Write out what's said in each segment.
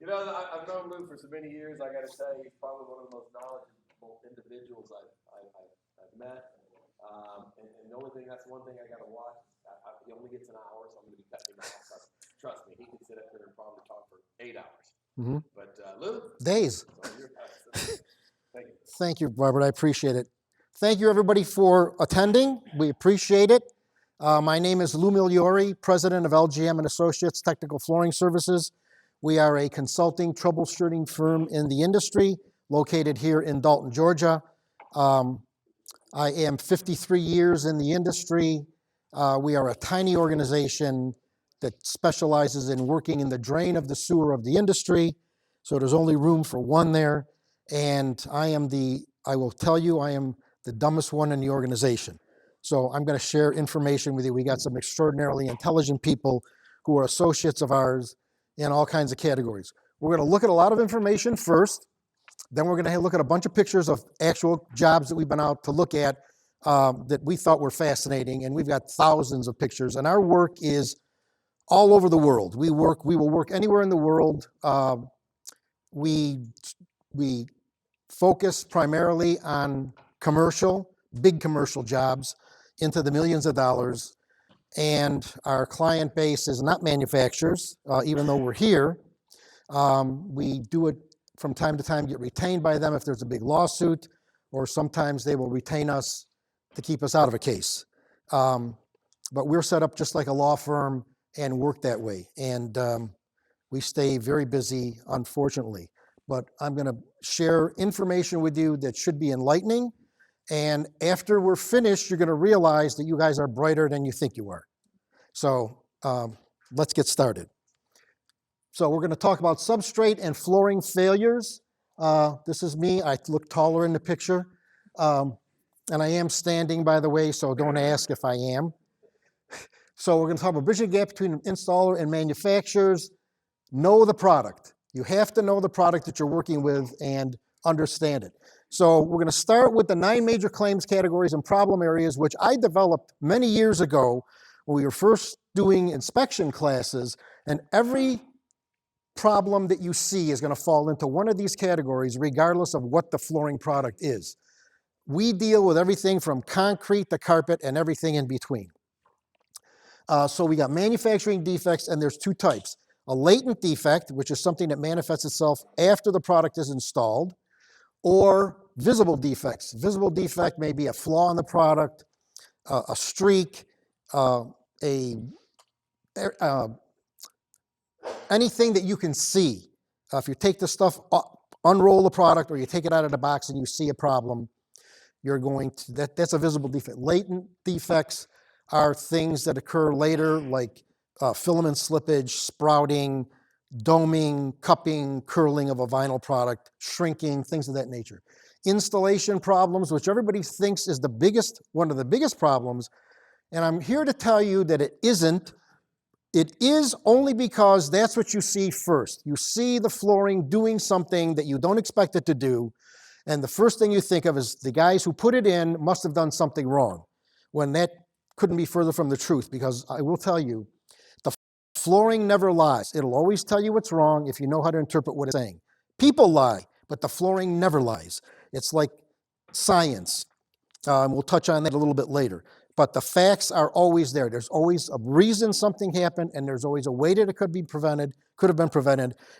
You know, I've known Lou for so many years. I got to say, he's probably one of the most knowledgeable individuals I've met. And the only thing, that's one thing I got to watch. He only gets an hour, so I'm going to be cutting him off. But trust me, he can sit up there and probably talk for 8 hours. Mm-hmm. But Lou, days. So thank you. Thank you, Robert. I appreciate it. Thank you, everybody, for attending. We appreciate it. My name is Lou Migliori, president of LGM and Associates Technical Flooring Services. We are a consulting troubleshooting firm in the industry located here in Dalton, Georgia. I am 53 years in the industry. We are a tiny organization that specializes in working in the drain of the sewer of the industry. So there's only room for one there. And I will tell you, I am the dumbest one in the organization. So I'm going to share information with you. We got some extraordinarily intelligent people who are associates of ours in all kinds of categories. We're going to look at a lot of information first. Then we're going to look at a bunch of pictures of actual jobs that we've been out to look at that we thought were fascinating. And we've got thousands of pictures. And our work is all over the world. We will work anywhere in the world. We focus primarily on big commercial jobs into the millions of dollars. And our client base is not manufacturers, even though we're here. We do it from time to time, get retained by them if there's a big lawsuit, or sometimes they will retain us to keep us out of a case. But we're set up just like a law firm and work that way. And we stay very busy, unfortunately. But I'm going to share information with you that should be enlightening. And after we're finished, you're going to realize that you guys are brighter than you think you are. So let's get started. So we're going to talk about substrate and flooring failures. This is me. I look taller in the picture. And I am standing, by the way, so don't ask if I am. So we're going to talk about bridging the gap between installer and manufacturers. Know the product. You have to know the product that you're working with and understand it. So we're going to start with the 9 major claims categories and problem areas, which I developed many years ago when we were first doing inspection classes. And every problem that you see is going to fall into one of these categories, regardless of what the flooring product is. We deal with everything from concrete to carpet and everything in between. So we got manufacturing defects, and there's 2 types. A latent defect, which is something that manifests itself after the product is installed, or visible defects. Visible defect may be a flaw in the product, a streak, anything that you can see. If you take the stuff, unroll the product, or you take it out of the box and you see a problem, you're going to, that's a visible defect. Latent defects are things that occur later, like filament slippage, sprouting, doming, cupping, curling of a vinyl product, shrinking, things of that nature. Installation problems, which everybody thinks is one of the biggest problems, and I'm here to tell you that it isn't. It is only because that's what you see first. You see the flooring doing something that you don't expect it to do, and the first thing you think of is the guys who put it in must have done something wrong, when that couldn't be further from the truth, because I will tell you, the flooring never lies. It'll always tell you what's wrong if you know how to interpret what it's saying. People lie, but the flooring never lies. It's like science. We'll touch on that a little bit later. But the facts are always there. There's always a reason something happened, and there's always a way that it could have been prevented,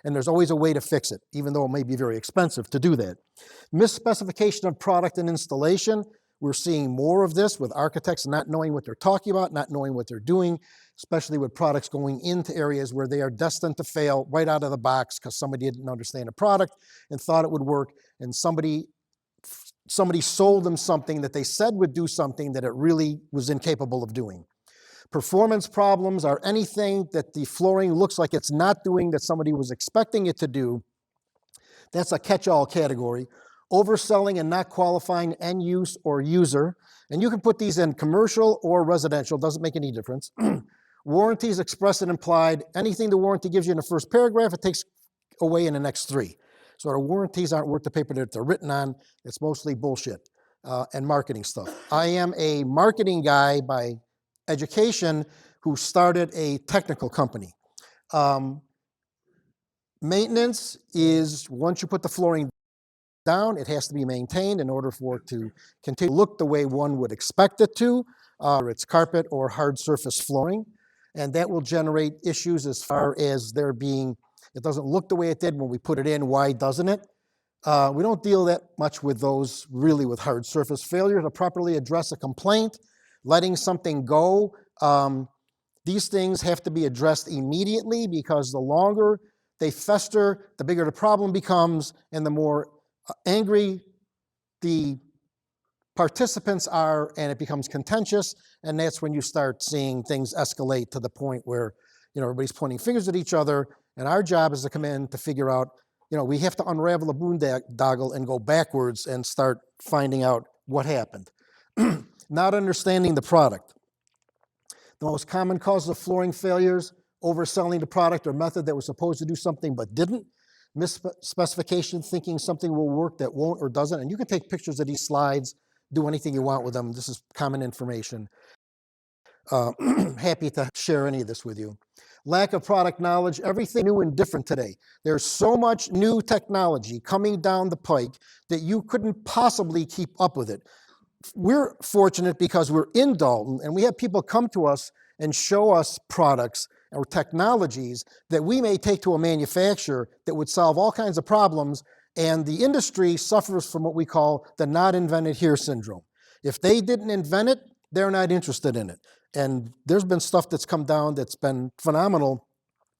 and there's always a way to fix it, even though it may be very expensive to do that. Misspecification of product and installation. We're seeing more of this with architects not knowing what they're talking about, not knowing what they're doing, especially with products going into areas where they are destined to fail right out of the box because somebody didn't understand the product and thought it would work, and somebody sold them something that they said would do something that it really was incapable of doing. Performance problems are anything that the flooring looks like it's not doing that somebody was expecting it to do. That's a catch-all category. Overselling and not qualifying end use or user. And you can put these in commercial or residential, doesn't make any difference. Warranties expressed and implied. Anything the warranty gives you in the first paragraph, it takes away in the next 3. So our warranties aren't worth the paper that they're written on. It's mostly bullshit and marketing stuff. I am a marketing guy by education who started a technical company. Maintenance is, once you put the flooring down, it has to be maintained in order for it to continue to look the way one would expect it to, whether it's carpet or hard surface flooring. And that will generate issues as far as there being, it doesn't look the way it did when we put it in, why doesn't it? We don't deal that much with those really with hard surface failure. To properly address a complaint, letting something go, these things have to be addressed immediately, because the longer they fester, the bigger the problem becomes, and the more angry the participants are, and it becomes contentious, and that's when you start seeing things escalate to the point where, everybody's pointing fingers at each other, and our job is to come in to figure out, we have to unravel the boondoggle and go backwards and start finding out what happened. Not understanding the product. The most common causes of flooring failures: overselling the product or method that was supposed to do something but didn't, misspecification, thinking something will work that won't or doesn't, and you can take pictures of these slides, do anything you want with them. This is common information. Happy to share any of this with you. Lack of product knowledge, everything new and different today. There's so much new technology coming down the pike that you couldn't possibly keep up with it. We're fortunate because we're in Dalton, and we have people come to us and show us products or technologies that we may take to a manufacturer that would solve all kinds of problems, and the industry suffers from what we call the not invented here syndrome. If they didn't invent it, they're not interested in it. And there's been stuff that's come down that's been phenomenal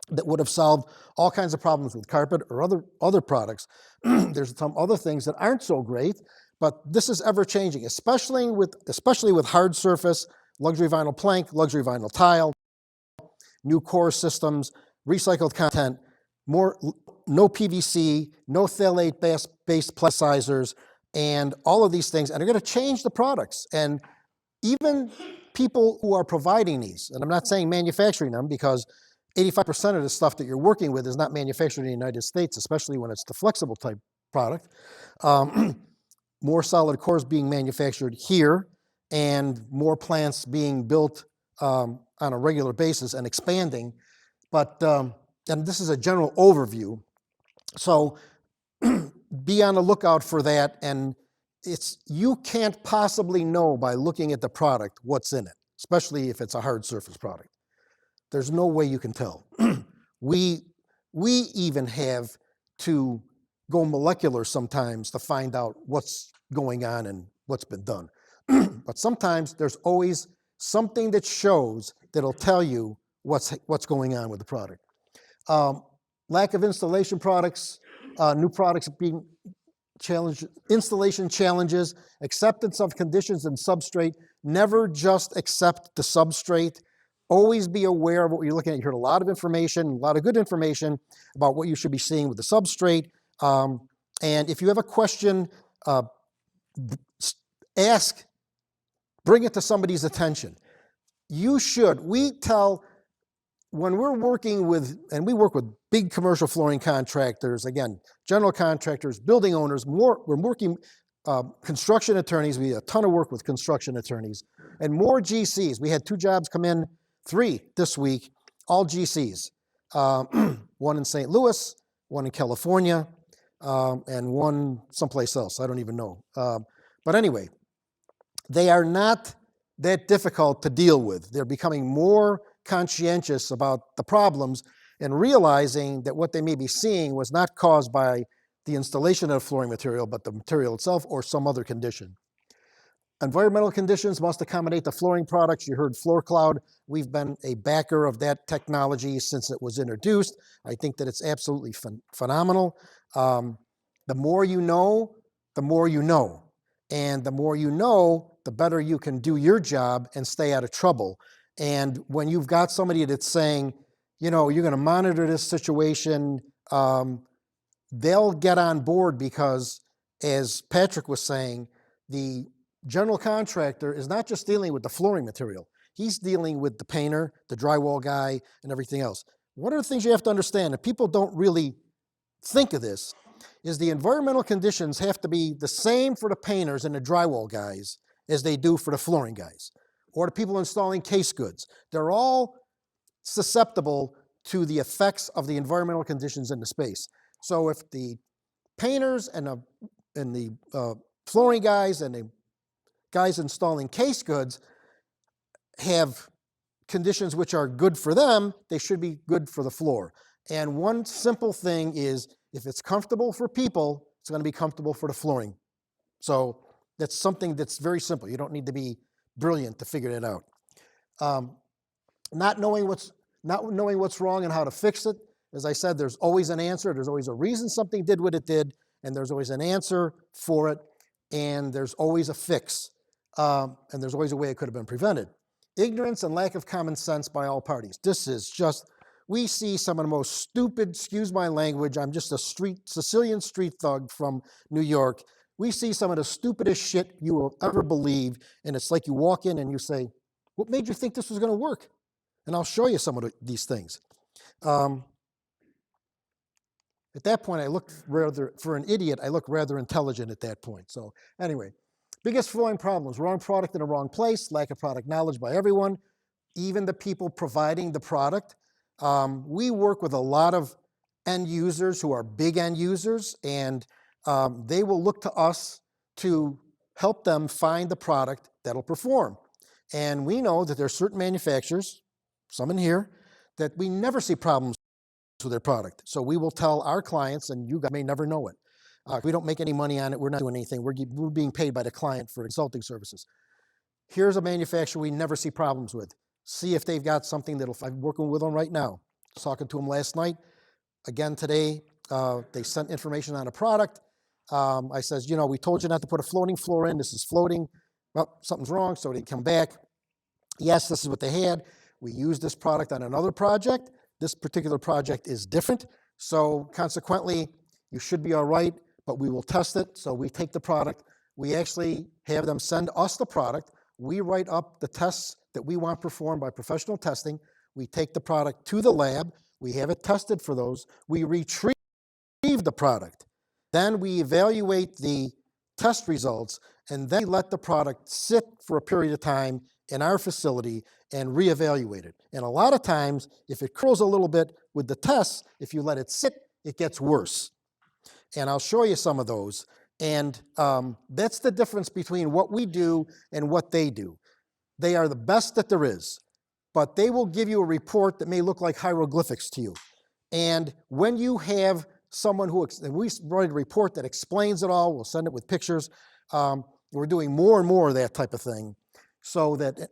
that would have solved all kinds of problems with carpet or other products. There's some other things that aren't so great, but this is ever changing, especially with hard surface, luxury vinyl plank, luxury vinyl tile, new core systems, recycled content, no PVC, no phthalate-based plasticizers, and all of these things, and they're going to change the products. And even people who are providing these, and I'm not saying manufacturing them, because 85% of the stuff that you're working with is not manufactured in the United States, especially when it's the flexible type product. More solid cores being manufactured here, and more plants being built on a regular basis and expanding. But, and this is a general overview, so be on the lookout for that. And you can't possibly know by looking at the product what's in it, especially if it's a hard surface product. There's no way you can tell. We even have to go molecular sometimes to find out what's going on and what's been done. But sometimes there's always something that shows that'll tell you what's going on with the product. Lack of installation products, new products being challenged, installation challenges, acceptance of conditions in substrate. Never just accept the substrate. Always be aware of what you're looking at. You heard a lot of information, a lot of good information about what you should be seeing with the substrate. And if you have a question, ask, bring it to somebody's attention. When we're working with, and we work with big commercial flooring contractors, again, general contractors, building owners, we're working construction attorneys. We have a ton of work with construction attorneys, and more GCs. We had 2 jobs come in, 3 this week, all GCs. One in St. Louis, one in California, and one someplace else. I don't even know. But anyway, they are not that difficult to deal with. They're becoming more conscientious about the problems and realizing that what they may be seeing was not caused by the installation of flooring material, but the material itself or some other condition. Environmental conditions must accommodate the flooring products. You heard Floor Cloud. We've been a backer of that technology since it was introduced. I think that it's absolutely phenomenal. The more you know, the more you know. And the more you know, the better you can do your job and stay out of trouble. And when you've got somebody that's saying, you're going to monitor this situation, they'll get on board, because, as Patrick was saying, the general contractor is not just dealing with the flooring material. He's dealing with the painter, the drywall guy, and everything else. One of the things you have to understand, and people don't really think of this, is the environmental conditions have to be the same for the painters and the drywall guys as they do for the flooring guys, or the people installing case goods. They're all susceptible to the effects of the environmental conditions in the space. So if the painters and the flooring guys and the guys installing case goods have conditions which are good for them, they should be good for the floor. And one simple thing is, if it's comfortable for people, it's going to be comfortable for the flooring. So that's something that's very simple. You don't need to be brilliant to figure that out. Not knowing what's wrong and how to fix it. As I said, there's always an answer. There's always a reason something did what it did, and there's always an answer for it, and there's always a fix, and there's always a way it could have been prevented. Ignorance and lack of common sense by all parties. This is just, we see some of the most stupid, excuse my language, I'm just a Sicilian street thug from New York. We see some of the stupidest shit you will ever believe, and it's like you walk in and you say, what made you think this was going to work? And I'll show you some of these things. At that point, I looked rather, for an idiot, I look rather intelligent at that point. So anyway, biggest flooring problems: wrong product in the wrong place, lack of product knowledge by everyone, even the people providing the product. We work with a lot of end users who are big end users, and they will look to us to help them find the product that'll perform. And we know that there are certain manufacturers, some in here, that we never see problems with their product. So we will tell our clients, and you guys may never know it. We don't make any money on it. We're not doing anything. We're being paid by the client for consulting services. Here's a manufacturer we never see problems with. See if they've got something that'll, I'm working with them right now. I was talking to them last night. Again today, they sent information on a product. I says, you know, we told you not to put a floating floor in. This is floating. Well, something's wrong, so they come back. Yes, this is what they had. We used this product on another project. This particular project is different. So consequently, you should be all right, but we will test it. So we take the product. We actually have them send us the product. We write up the tests that we want performed by professional testing. We take the product to the lab. We have it tested for those. We retrieve the product. Then we evaluate the test results, and then we let the product sit for a period of time in our facility and reevaluate it. And a lot of times, if it curls a little bit with the tests, if you let it sit, it gets worse. And I'll show you some of those. And that's the difference between what we do and what they do. They are the best that there is, but they will give you a report that may look like hieroglyphics to you. And when you have someone who, and we write a report that explains it all, we'll send it with pictures. We're doing more and more of that type of thing so that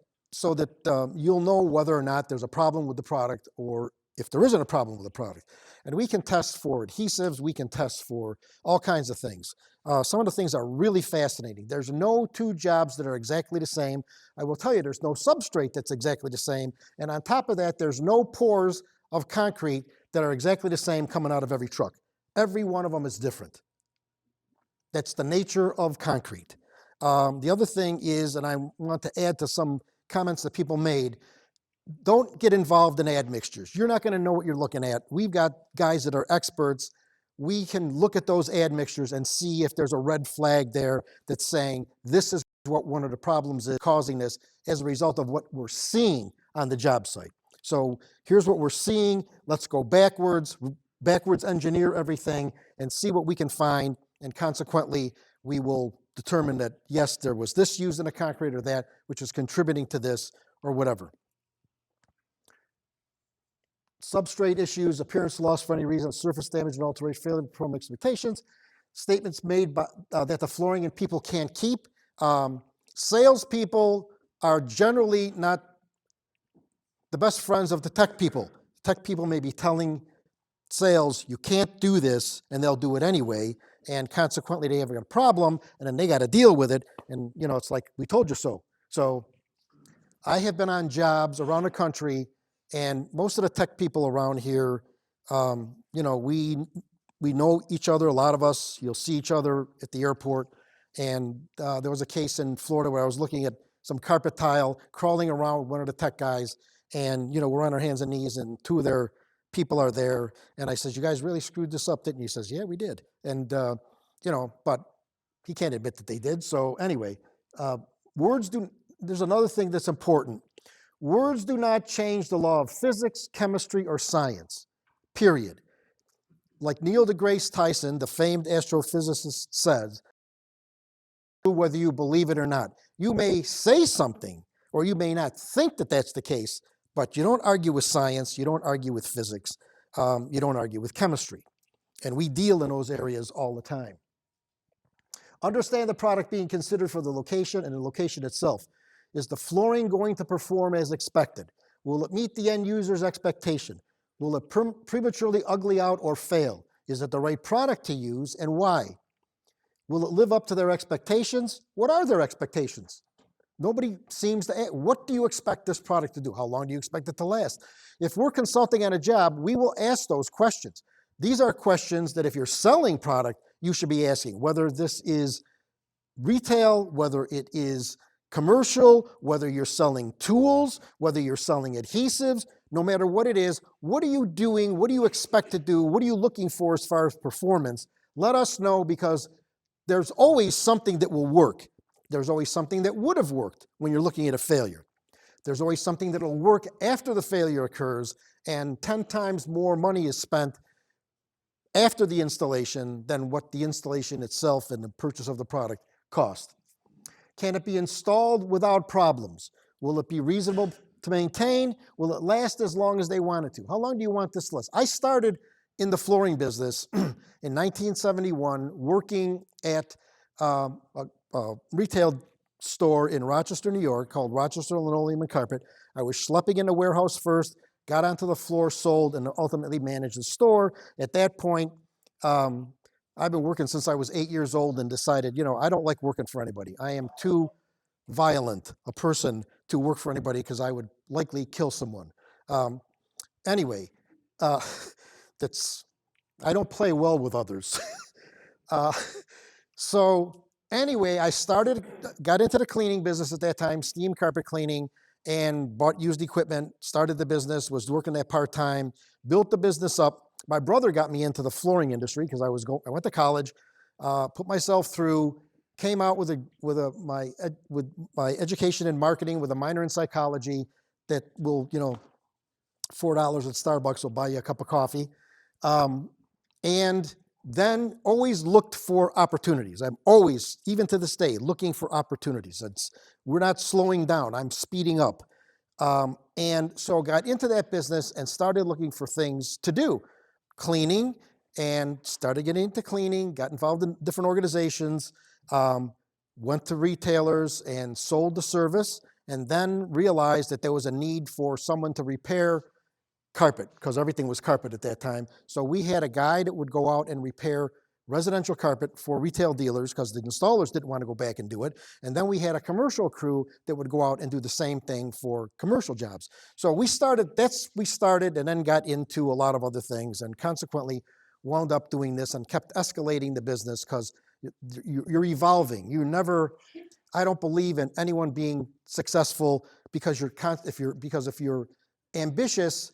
you'll know whether or not there's a problem with the product, or if there isn't a problem with the product. And we can test for adhesives, we can test for all kinds of things. Some of the things are really fascinating. There's no two jobs that are exactly the same. I will tell you, there's no substrate that's exactly the same. And on top of that, there's no pores of concrete that are exactly the same coming out of every truck. Every one of them is different. That's the nature of concrete. The other thing is, and I want to add to some comments that people made, don't get involved in admixtures. You're not going to know what you're looking at. We've got guys that are experts. We can look at those admixtures and see if there's a red flag there that's saying this is what one of the problems is causing this as a result of what we're seeing on the job site. So here's what we're seeing. Let's go backwards engineer everything and see what we can find. And consequently, we will determine that, yes, there was this used in the concrete or that, which is contributing to this or whatever. Substrate issues, appearance loss for any reason, surface damage and alteration, failure to perform expectations, statements made by, that the flooring and people can't keep. Salespeople are generally not the best friends of the tech people. Tech people may be telling sales, you can't do this, and they'll do it anyway, and consequently they have a problem, and then they got to deal with it, and you know, it's like, we told you so. So I have been on jobs around the country, and most of the tech people around here, you know, we know each other, a lot of us. You'll see each other at the airport. And there was a case in Florida where I was looking at some carpet tile, crawling around with one of the tech guys, and, you know, we're on our hands and knees, and two of their people are there. And I says, you guys really screwed this up, didn't you? He says, yeah, we did. And, you know, but he can't admit that they did. So anyway, there's another thing that's important. Words do not change the law of physics, chemistry, or science, period. Like Neil deGrasse Tyson, the famed astrophysicist, says, whether you believe it or not. You may say something, or you may not think that that's the case, but you don't argue with science, you don't argue with physics, you don't argue with chemistry. And we deal in those areas all the time. Understand the product being considered for the location and the location itself. Is the flooring going to perform as expected? Will it meet the end user's expectation? Will it prematurely ugly out or fail? Is it the right product to use, and why? Will it live up to their expectations? What are their expectations? Nobody seems to ask. What do you expect this product to do? How long do you expect it to last? If we're consulting on a job, we will ask those questions. These are questions that if you're selling product, you should be asking, whether this is retail, whether it is commercial, whether you're selling tools, whether you're selling adhesives, no matter what it is, what are you doing? What do you expect to do? What are you looking for as far as performance? Let us know, because there's always something that will work. There's always something that would have worked when you're looking at a failure. There's always something that will work after the failure occurs, and 10 times more money is spent after the installation than what the installation itself and the purchase of the product cost. Can it be installed without problems? Will it be reasonable to maintain? Will it last as long as they want it to? How long do you want this to last? I started in the flooring business in 1971, working at a retail store in Rochester, New York, called Rochester Linoleum and Carpet. I was schlepping in the warehouse first, got onto the floor, sold, and ultimately managed the store. At that point, I've been working since I was 8 years old and decided, I don't like working for anybody. I am too violent a person to work for anybody because I would likely kill someone. Anyway, I don't play well with others. So anyway, got into the cleaning business at that time, steam carpet cleaning, and bought used equipment, started the business, was working that part-time, built the business up. My brother got me into the flooring industry because I went to college, put myself through, came out with my education in marketing with a minor in psychology that will, $4 at Starbucks will buy you a cup of coffee. And then always looked for opportunities. I'm always, even to this day, looking for opportunities. We're not slowing down, I'm speeding up. And so got into that business and started looking for things to do. Cleaning, and started getting into cleaning, got involved in different organizations, went to retailers and sold the service, and then realized that there was a need for someone to repair carpet, because everything was carpet at that time. So we had a guy that would go out and repair residential carpet for retail dealers because the installers didn't want to go back and do it. And then we had a commercial crew that would go out and do the same thing for commercial jobs. So we started and then got into a lot of other things, and consequently wound up doing this and kept escalating the business because you're evolving. I don't believe in anyone being successful because if you're ambitious,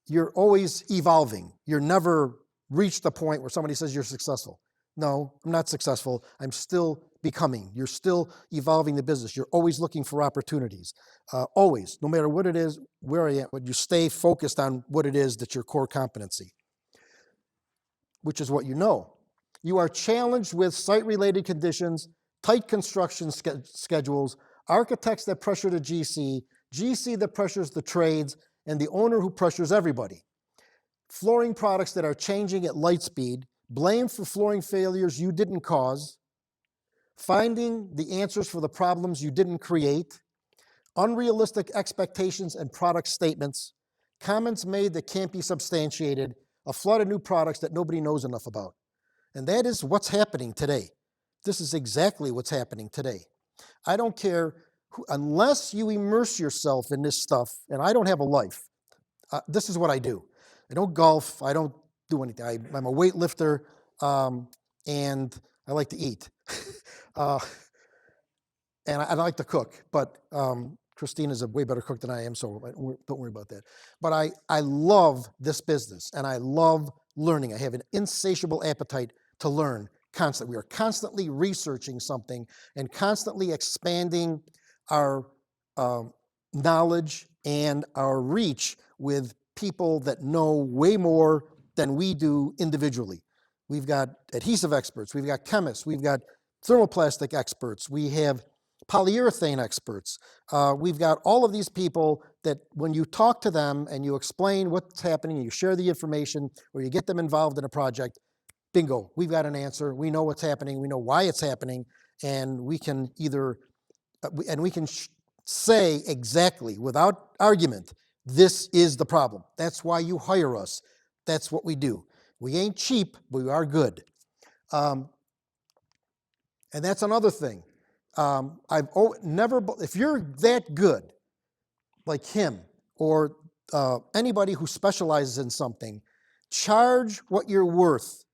you're always evolving. You're never reached the point where somebody says you're successful. No, I'm not successful. I'm still becoming. You're still evolving the business. You're always looking for opportunities. Always, no matter what it is, where I am, but you stay focused on what it is that's your core competency, which is what you know. You are challenged with site-related conditions, tight construction schedules, architects that pressure the GC that pressures the trades, and the owner who pressures everybody. Flooring products that are changing at light speed, blame for flooring failures you didn't cause, finding the answers for the problems you didn't create, unrealistic expectations and product statements, comments made that can't be substantiated, a flood of new products that nobody knows enough about. And that is what's happening today. This is exactly what's happening today. I don't care unless you immerse yourself in this stuff, and I don't have a life. This is what I do. I don't golf. I don't do anything. I'm a weightlifter, and I like to eat. And I like to cook, but Christina's a way better cook than I am, so don't worry about that. But I love this business, and I love learning. I have an insatiable appetite to learn constantly. We are constantly researching something and constantly expanding our knowledge and our reach with people that know way more than we do individually. We've got adhesive experts, we've got chemists, we've got thermoplastic experts, we have polyurethane experts. We've got all of these people that when you talk to them and you explain what's happening, you share the information, or you get them involved in a project, bingo, we've got an answer. We know what's happening, we know why it's happening, and we can either, say exactly, without argument, this is the problem. That's why you hire us. That's what we do. We ain't cheap, but we are good. And that's another thing. If you're that good, like him, or anybody who specializes in something, charge what you're worth.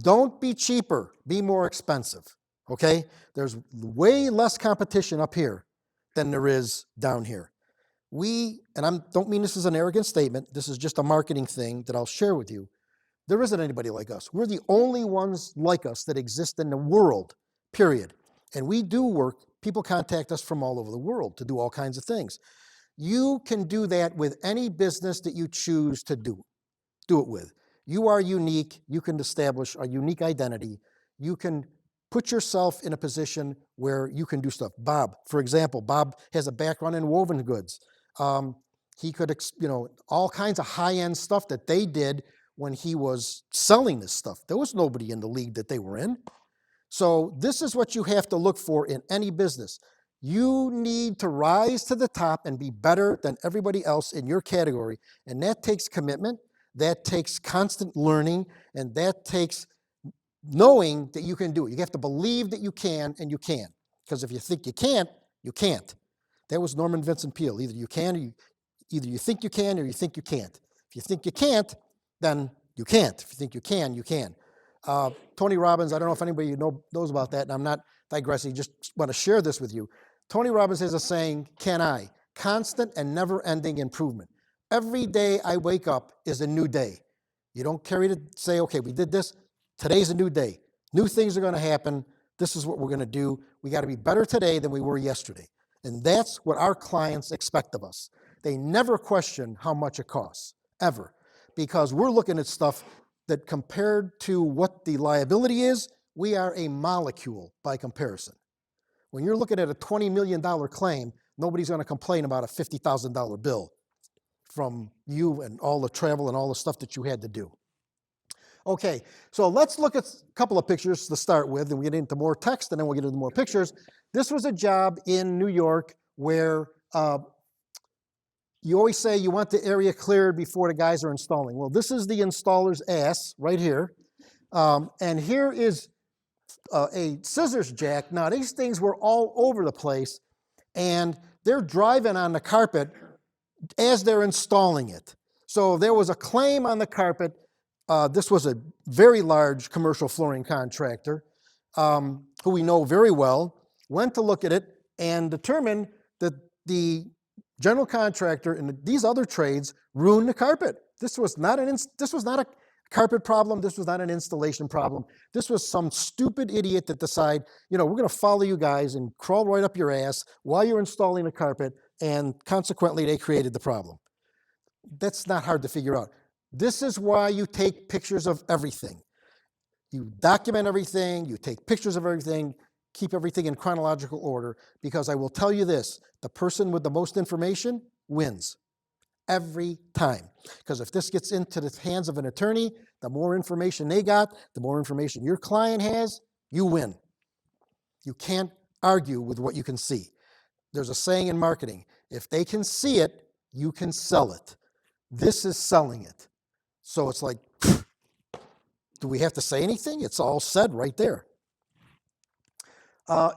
Don't be cheaper, be more expensive, okay? There's way less competition up here than there is down here. Don't mean this as an arrogant statement, this is just a marketing thing that I'll share with you. There isn't anybody like us. We're the only ones like us that exist in the world, period. And we do work, people contact us from all over the world to do all kinds of things. You can do that with any business that you choose to do it with. You are unique, you can establish a unique identity, you can put yourself in a position where you can do stuff. Bob, for example, Bob has a background in woven goods. He could, all kinds of high-end stuff that they did when he was selling this stuff. There was nobody in the league that they were in. So this is what you have to look for in any business. You need to rise to the top and be better than everybody else in your category. And that takes commitment, that takes constant learning, and that takes knowing that you can do it. You have to believe that you can, and you can. Because if you think you can't, you can't. That was Norman Vincent Peale. Either you think you can or you think you can't. If you think you can't, then you can't. If you think you can, you can. Tony Robbins, I don't know if anybody knows about that, and I'm not digressing, just want to share this with you. Tony Robbins has a saying, can I? Constant and never-ending improvement. Every day I wake up is a new day. You don't carry to say, okay, we did this. Today's a new day. New things are going to happen. This is what we're going to do. We got to be better today than we were yesterday. And that's what our clients expect of us. They never question how much it costs, ever. Because we're looking at stuff that compared to what the liability is, we are a molecule by comparison. When you're looking at a $20 million claim, nobody's going to complain about a $50,000 bill from you and all the travel and all the stuff that you had to do. Okay, so let's look at a couple of pictures to start with, and we get into more text, and then we'll get into more pictures. This was a job in New York where you always say you want the area cleared before the guys are installing. Well, this is the installer's ass right here. And here is a scissors jack. Now, these things were all over the place, and they're driving on the carpet as they're installing it. So there was a claim on the carpet. This was a very large commercial flooring contractor who we know very well, went to look at it and determined that the general contractor and these other trades ruined the carpet. This was not a carpet problem. This was not an installation problem. This was some stupid idiot that decided, we're going to follow you guys and crawl right up your ass while you're installing the carpet, and consequently they created the problem. That's not hard to figure out. This is why you take pictures of everything. You document everything, you take pictures of everything, keep everything in chronological order, because I will tell you this, the person with the most information wins every time. Because if this gets into the hands of an attorney, the more information they got, the more information your client has, you win. You can't argue with what you can see. There's a saying in marketing, if they can see it, you can sell it. This is selling it. So it's like, do we have to say anything? It's all said right there.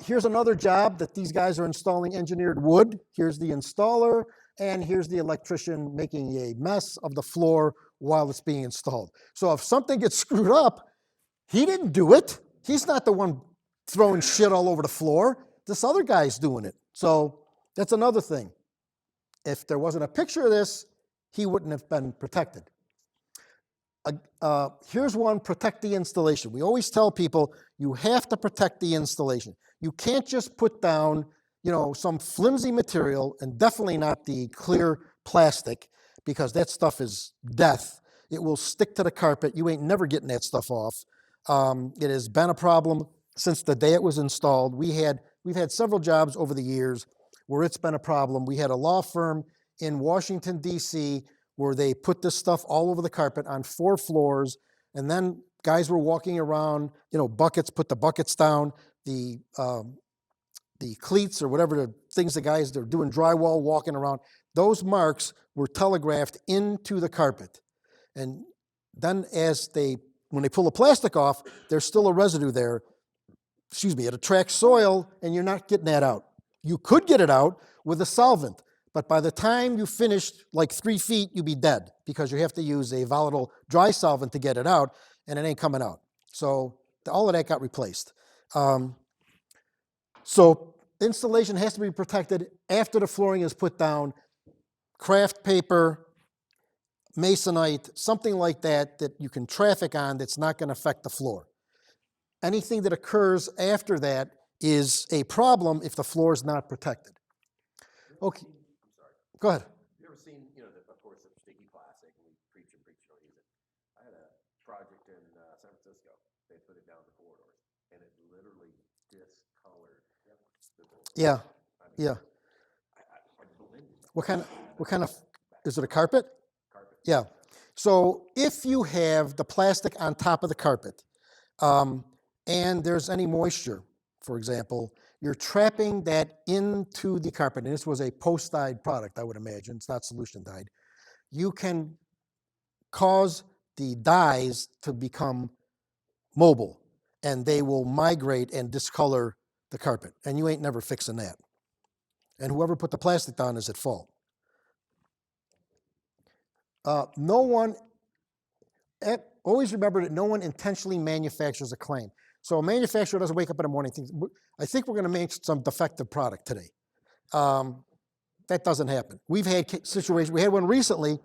Here's another job that these guys are installing engineered wood. Here's the installer, and here's the electrician making a mess of the floor while it's being installed. So if something gets screwed up, he didn't do it. He's not the one throwing shit all over the floor. This other guy's doing it. So that's another thing. If there wasn't a picture of this, he wouldn't have been protected. Here's one, protect the installation. We always tell people you have to protect the installation. You can't just put down some flimsy material, and definitely not the clear plastic, because that stuff is death. It will stick to the carpet. You ain't never getting that stuff off. It has been a problem since the day it was installed. We've had several jobs over the years where it's been a problem. We had a law firm in Washington, D.C., where they put this stuff all over the carpet on 4 floors, and then guys were walking around, buckets, put the buckets down, the cleats or whatever the things the guys, they're doing drywall, walking around. Those marks were telegraphed into the carpet. And then when they pull the plastic off, there's still a residue there. It attracts soil, and you're not getting that out. You could get it out with a solvent, but by the time you finished like 3 feet, you'd be dead, because you have to use a volatile dry solvent to get it out, and it ain't coming out. So all of that got replaced. So installation has to be protected after the flooring is put down. Craft paper, masonite, something like that you can traffic on that's not going to affect the floor. Anything that occurs after that is a problem if the floor is not protected. Okay, I'm sorry. Go ahead. You ever seen, of course, the sticky plastic, and we preach and don't use it. I had a project in San Francisco. They put it down the corridors, and it literally discolored the door. Yeah, yeah. I blended it. What kind of, is it a carpet? Carpet. Yeah. So if you have the plastic on top of the carpet, and there's any moisture, for example, you're trapping that into the carpet. And this was a post-dyed product, I would imagine. It's not solution dyed. You can cause the dyes to become mobile, and they will migrate and discolor the carpet. And you ain't never fixing that. And whoever put the plastic down is at fault. Always remember that no one intentionally manufactures a claim. So a manufacturer doesn't wake up in the morning and think, I think we're going to make some defective product today. That doesn't happen. We've had situations, we had one recently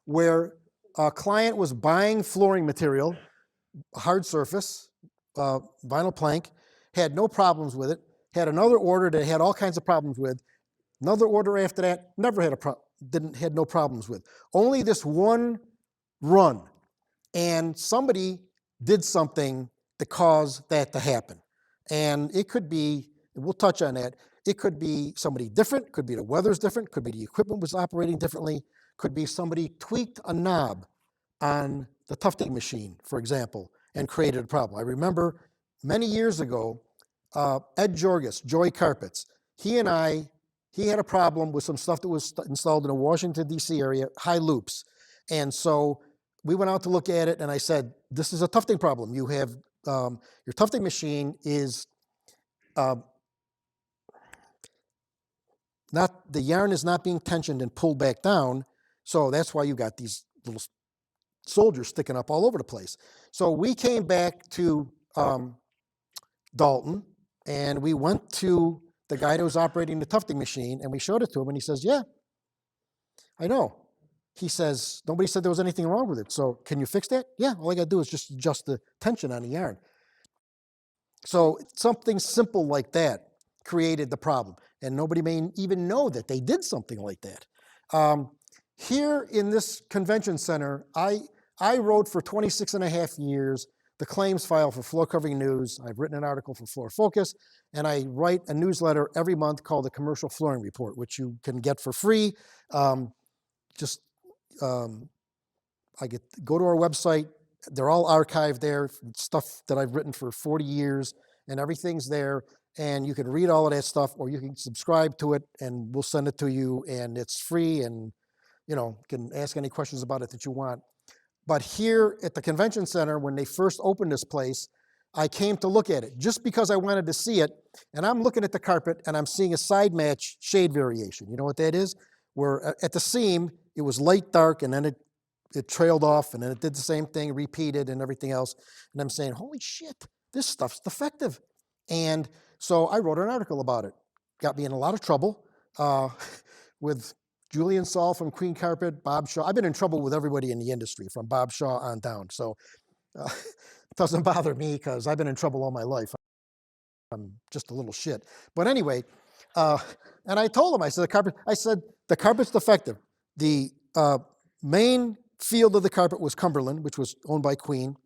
where a client was buying flooring material, hard surface, vinyl plank, had no problems with it, had another order that had all kinds of problems with, another order after that, never had had no problems with. Only this one run, and somebody did something that caused that to happen. And it could be, we'll touch on that, it could be somebody different, could be the weather's different, could be the equipment was operating differently, could be somebody tweaked a knob on the tufting machine, for example, and created a problem. I remember many years ago, Ed Jorgis, Joy Carpets, he had a problem with some stuff that was installed in the Washington, D.C. area, high loops. And so we went out to look at it, and I said, this is a tufting problem. You have, your tufting machine is the yarn is not being tensioned and pulled back down, so that's why you got these little soldiers sticking up all over the place. So we came back to Dalton, and we went to the guy that was operating the tufting machine, and we showed it to him, and he says, yeah, I know. He says, nobody said there was anything wrong with it, so can you fix that? Yeah, all I got to do is just adjust the tension on the yarn. So something simple like that created the problem, and nobody may even know that they did something like that. Here in this convention center, I wrote for 26 and a half years the claims file for Floor Covering News. I've written an article for Floor Focus, and I write a newsletter every month called the Commercial Flooring Report, which you can get for free. Go to our website. They're all archived there, stuff that I've written for 40 years, and everything's there. And you can read all of that stuff, or you can subscribe to it, and we'll send it to you, and it's free, and you can ask any questions about it that you want. But here at the convention center, when they first opened this place, I came to look at it just because I wanted to see it. And I'm looking at the carpet, and I'm seeing a side match shade variation. You know what that is? Where at the seam, it was light dark, and then it trailed off, and then it did the same thing, repeated, and everything else. And I'm saying, holy shit, this stuff's defective. And so I wrote an article about it. Got me in a lot of trouble with Julian Saul from Queen Carpet, Bob Shaw. I've been in trouble with everybody in the industry from Bob Shaw on down. So it doesn't bother me because I've been in trouble all my life. I'm just a little shit. But anyway, Uh, and I told him, I said, the carpet's defective. The main field of the carpet was Cumberland, which was owned by Queen.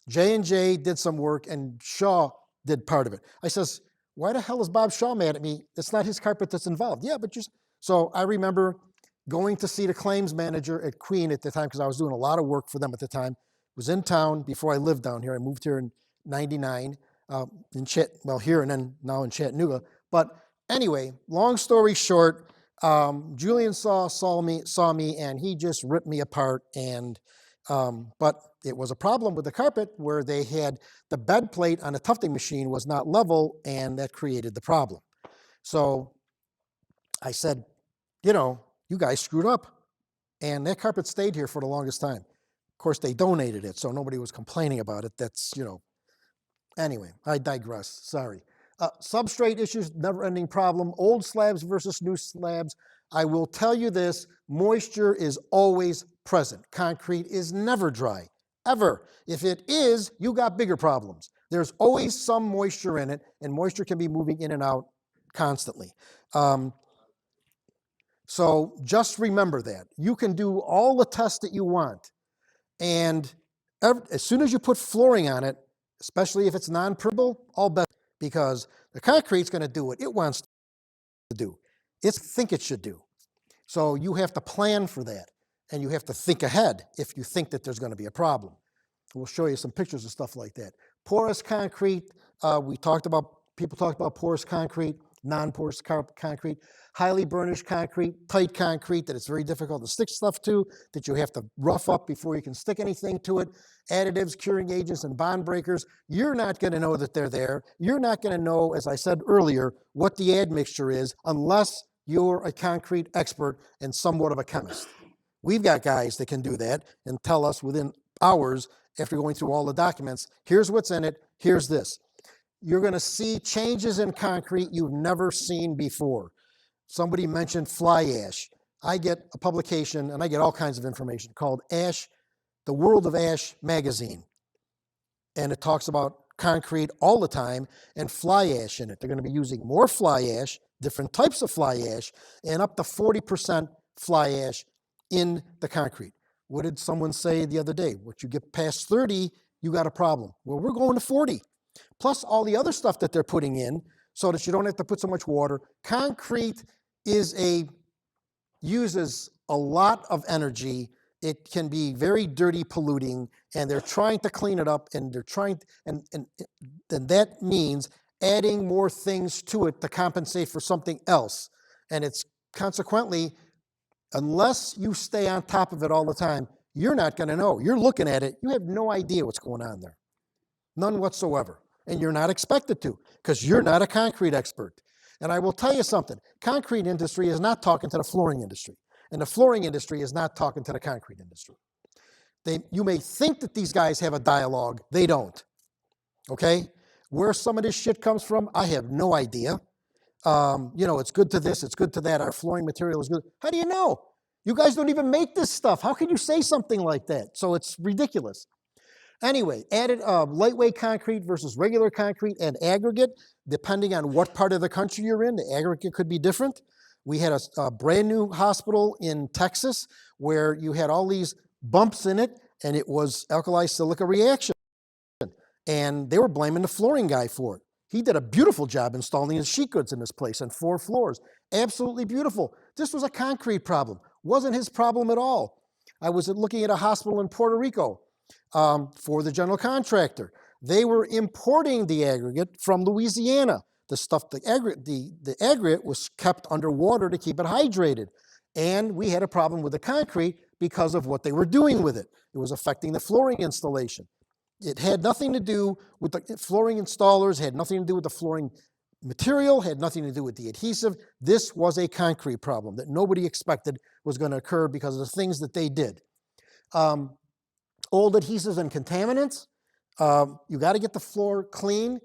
J&J did some work, and Shaw did part of it. I says, why the hell is Bob Shaw mad at me? It's not his carpet that's involved. Yeah, but just, so I remember going to see the claims manager at Queen at the time, because I was doing a lot of work for them at the time. Was in town before I lived down here. I moved here in 99, here and then now in Chattanooga. But anyway, long story short, Julian saw me, and he just ripped me apart. And but it was a problem with the carpet where they had the bed plate on a tufting machine was not level, and that created the problem. So I said, you guys screwed up, and that carpet stayed here for the longest time. Of course, they donated it, so nobody was complaining about it. That's, anyway, I digress. Sorry. Substrate issues, never-ending problem. Old slabs versus new slabs. I will tell you this, moisture is always present. Concrete is never dry, ever. If it is, you got bigger problems. There's always some moisture in it, and moisture can be moving in and out constantly. So just remember that. You can do all the tests that you want, and as soon as you put flooring on it, especially if it's non-permeable, all better, because the concrete's going to do what it wants to do. It's think it should do. So you have to plan for that, and you have to think ahead if you think that there's going to be a problem. We'll show you some pictures of stuff like that. Porous concrete, people talked about porous concrete, non-porous concrete, highly burnished concrete, tight concrete that it's very difficult to stick stuff to, that you have to rough up before you can stick anything to it, additives, curing agents, and bond breakers. You're not going to know that they're there. You're not going to know, as I said earlier, what the admixture is unless you're a concrete expert and somewhat of a chemist. We've got guys that can do that and tell us within hours after going through all the documents, here's what's in it, here's this. You're going to see changes in concrete you've never seen before. Somebody mentioned fly ash. I get a publication, and I get all kinds of information called Ash, The World of Ash magazine. And it talks about concrete all the time and fly ash in it. They're going to be using more fly ash, different types of fly ash, and up to 40% fly ash in the concrete. What did someone say the other day? Once you get past 30, you got a problem. Well, we're going to 40. Plus all the other stuff that they're putting in so that you don't have to put so much water. Concrete uses a lot of energy. It can be very dirty, polluting, and they're trying to clean it up, and and that means adding more things to it to compensate for something else. And it's consequently, unless you stay on top of it all the time, you're not going to know. You're looking at it, you have no idea what's going on there. None whatsoever. And you're not expected to, because you're not a concrete expert. And I will tell you something, concrete industry is not talking to the flooring industry, and the flooring industry is not talking to the concrete industry. You may think that these guys have a dialogue, they don't, okay? Where some of this shit comes from, I have no idea. It's good to this, it's good to that, our flooring material is good. How do you know? You guys don't even make this stuff. How can you say something like that? So it's ridiculous. Anyway, added lightweight concrete versus regular concrete and aggregate, depending on what part of the country you're in, the aggregate could be different. We had a brand new hospital in Texas where you had all these bumps in it, and it was alkali silica reaction. And they were blaming the flooring guy for it. He did a beautiful job installing his sheet goods in this place on 4 floors. Absolutely beautiful. This was a concrete problem. Wasn't his problem at all. I was looking at a hospital in Puerto Rico for the general contractor. They were importing the aggregate from Louisiana. The aggregate was kept underwater to keep it hydrated. And we had a problem with the concrete because of what they were doing with it. It was affecting the flooring installation. It had nothing to do with the flooring installers, had nothing to do with the flooring material, had nothing to do with the adhesive. This was a concrete problem that nobody expected was going to occur because of the things that they did. Old adhesives and contaminants. You got to get the floor clean,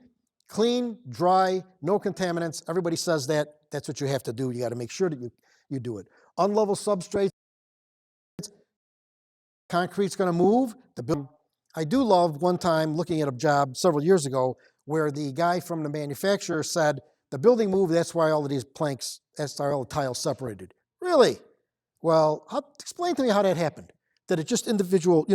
dry, no contaminants. Everybody says that. That's what you have to do. You got to make sure that you do it. Unlevel substrates. Concrete's going to move. I do love one time looking at a job several years ago where the guy from the manufacturer said The building moved, that's why all of these planks, that's why all the tiles separated. Really? Well, explain to me how that happened. That it just individual,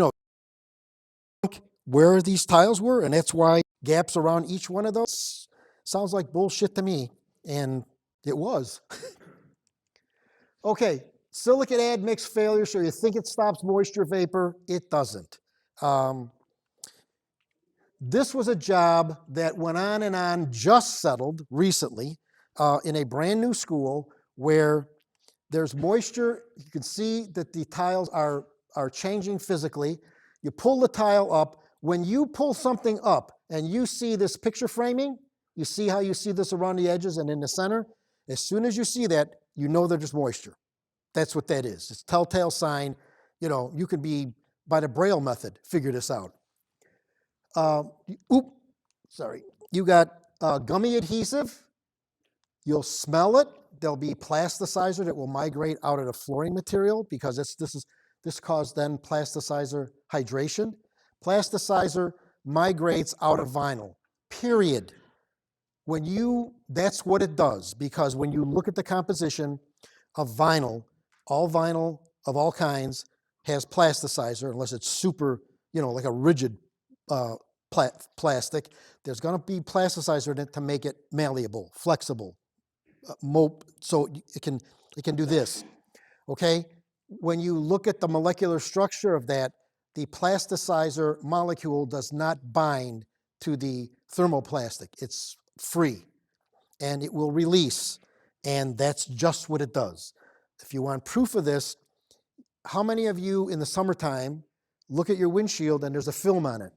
where these tiles were, and that's why gaps around each one of those? Sounds like bullshit to me, and it was. Okay, silicate admix failure, so you think it stops moisture vapor, it doesn't. This was a job that went on and on, just settled recently in a brand new school where there's moisture. You can see that the tiles are changing physically. You pull the tile up. When you pull something up and you see this picture framing, you see how you see this around the edges and in the center? As soon as you see that, you know there's most moisture. That's what that is. It's a telltale sign. You could be, by the Braille method, figure this out. You got gummy adhesive. You'll smell it. There'll be plasticizer that will migrate out of the flooring material because this caused then plasticizer hydration. Plasticizer migrates out of vinyl, period. That's what it does, because when you look at the composition of vinyl, all vinyl of all kinds has plasticizer, unless it's super, like a rigid plastic. There's going to be plasticizer in it to make it malleable, flexible, so it can do this. Okay? When you look at the molecular structure of that, the plasticizer molecule does not bind to the thermoplastic. It's free, and it will release, and that's just what it does. If you want proof of this, how many of you in the summertime look at your windshield and there's a film on it,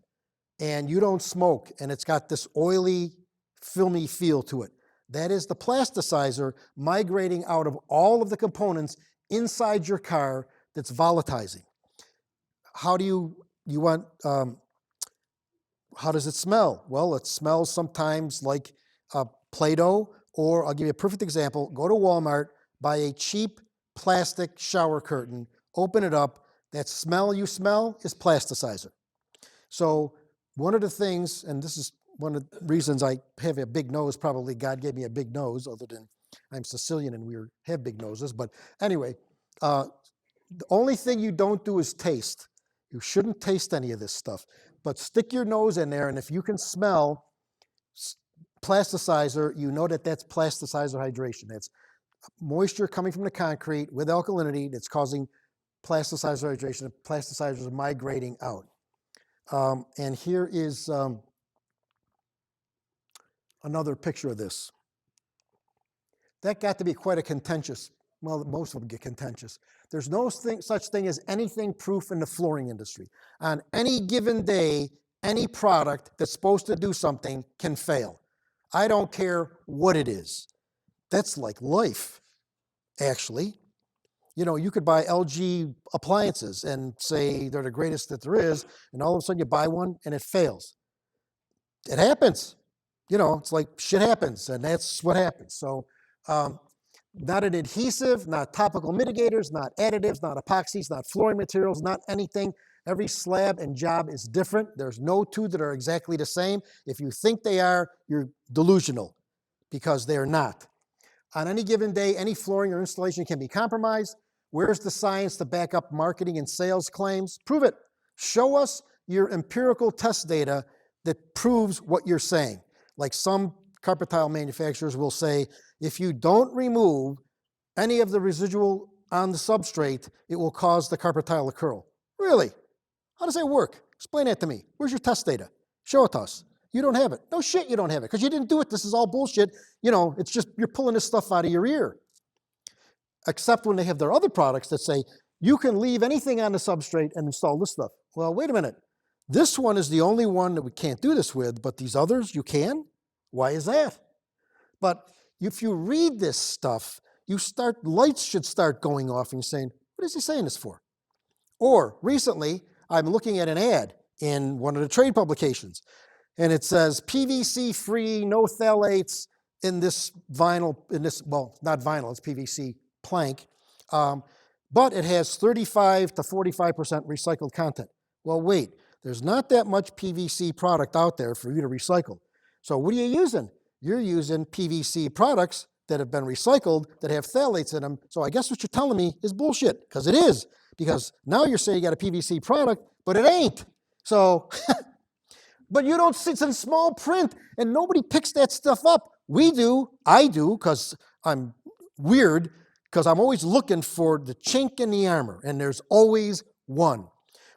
and you don't smoke, and it's got this oily, filmy feel to it? That is the plasticizer migrating out of all of the components inside your car that's volatilizing. How does it smell? Well, it smells sometimes like Play-Doh, or I'll give you a perfect example. Go to Walmart, buy a cheap plastic shower curtain, open it up. That smell you smell is plasticizer. So one of the things, and this is one of the reasons I have a big nose, probably God gave me a big nose, other than I'm Sicilian and we have big noses. But anyway, the only thing you don't do is taste. You shouldn't taste any of this stuff. But stick your nose in there, and if you can smell plasticizer, you know that that's plasticizer hydration. That's moisture coming from the concrete with alkalinity that's causing plasticizer hydration. The plasticizers are migrating out. And here is another picture of this. That got to be quite a contentious, well, most of them get contentious. There's no such thing as anything proof in the flooring industry. On any given day, any product that's supposed to do something can fail. I don't care what it is. That's like life, actually. You could buy LG appliances and say they're the greatest that there is, and all of a sudden you buy one and it fails. It happens. It's like shit happens, and that's what happens. So not an adhesive, not topical mitigators, not additives, not epoxies, not flooring materials, not anything. Every slab and job is different. There's no two that are exactly the same. If you think they are, you're delusional, because they are not. On any given day, any flooring or installation can be compromised. Where's the science to back up marketing and sales claims? Prove it. Show us your empirical test data that proves what you're saying. Like some carpet tile manufacturers will say, if you don't remove any of the residual on the substrate, it will cause the carpet tile to curl. Really? How does that work? Explain that to me. Where's your test data? Show it to us. You don't have it. No shit, you don't have it, because you didn't do it. This is all bullshit. It's just you're pulling this stuff out of your ear. Except when they have their other products that say, you can leave anything on the substrate and install this stuff. Well, wait a minute. This one is the only one that we can't do this with, but these others you can? Why is that? But if you read this stuff, lights should start going off and you're saying, what is he saying this for? Or recently, I'm looking at an ad in one of the trade publications, and it says PVC free, no phthalates in this vinyl, not vinyl, it's PVC plank, but it has 35 to 45% recycled content. Well, wait, there's not that much PVC product out there for you to recycle. So what are you using? you're using PVC products that have been recycled that have phthalates in them. So I guess what you're telling me is bullshit, because it is. Because now you're saying you got a PVC product, but it ain't. So, but you don't see, it's in small print, and nobody picks that stuff up. We do, I do, because I'm weird, because I'm always looking for the chink in the armor, and there's always one.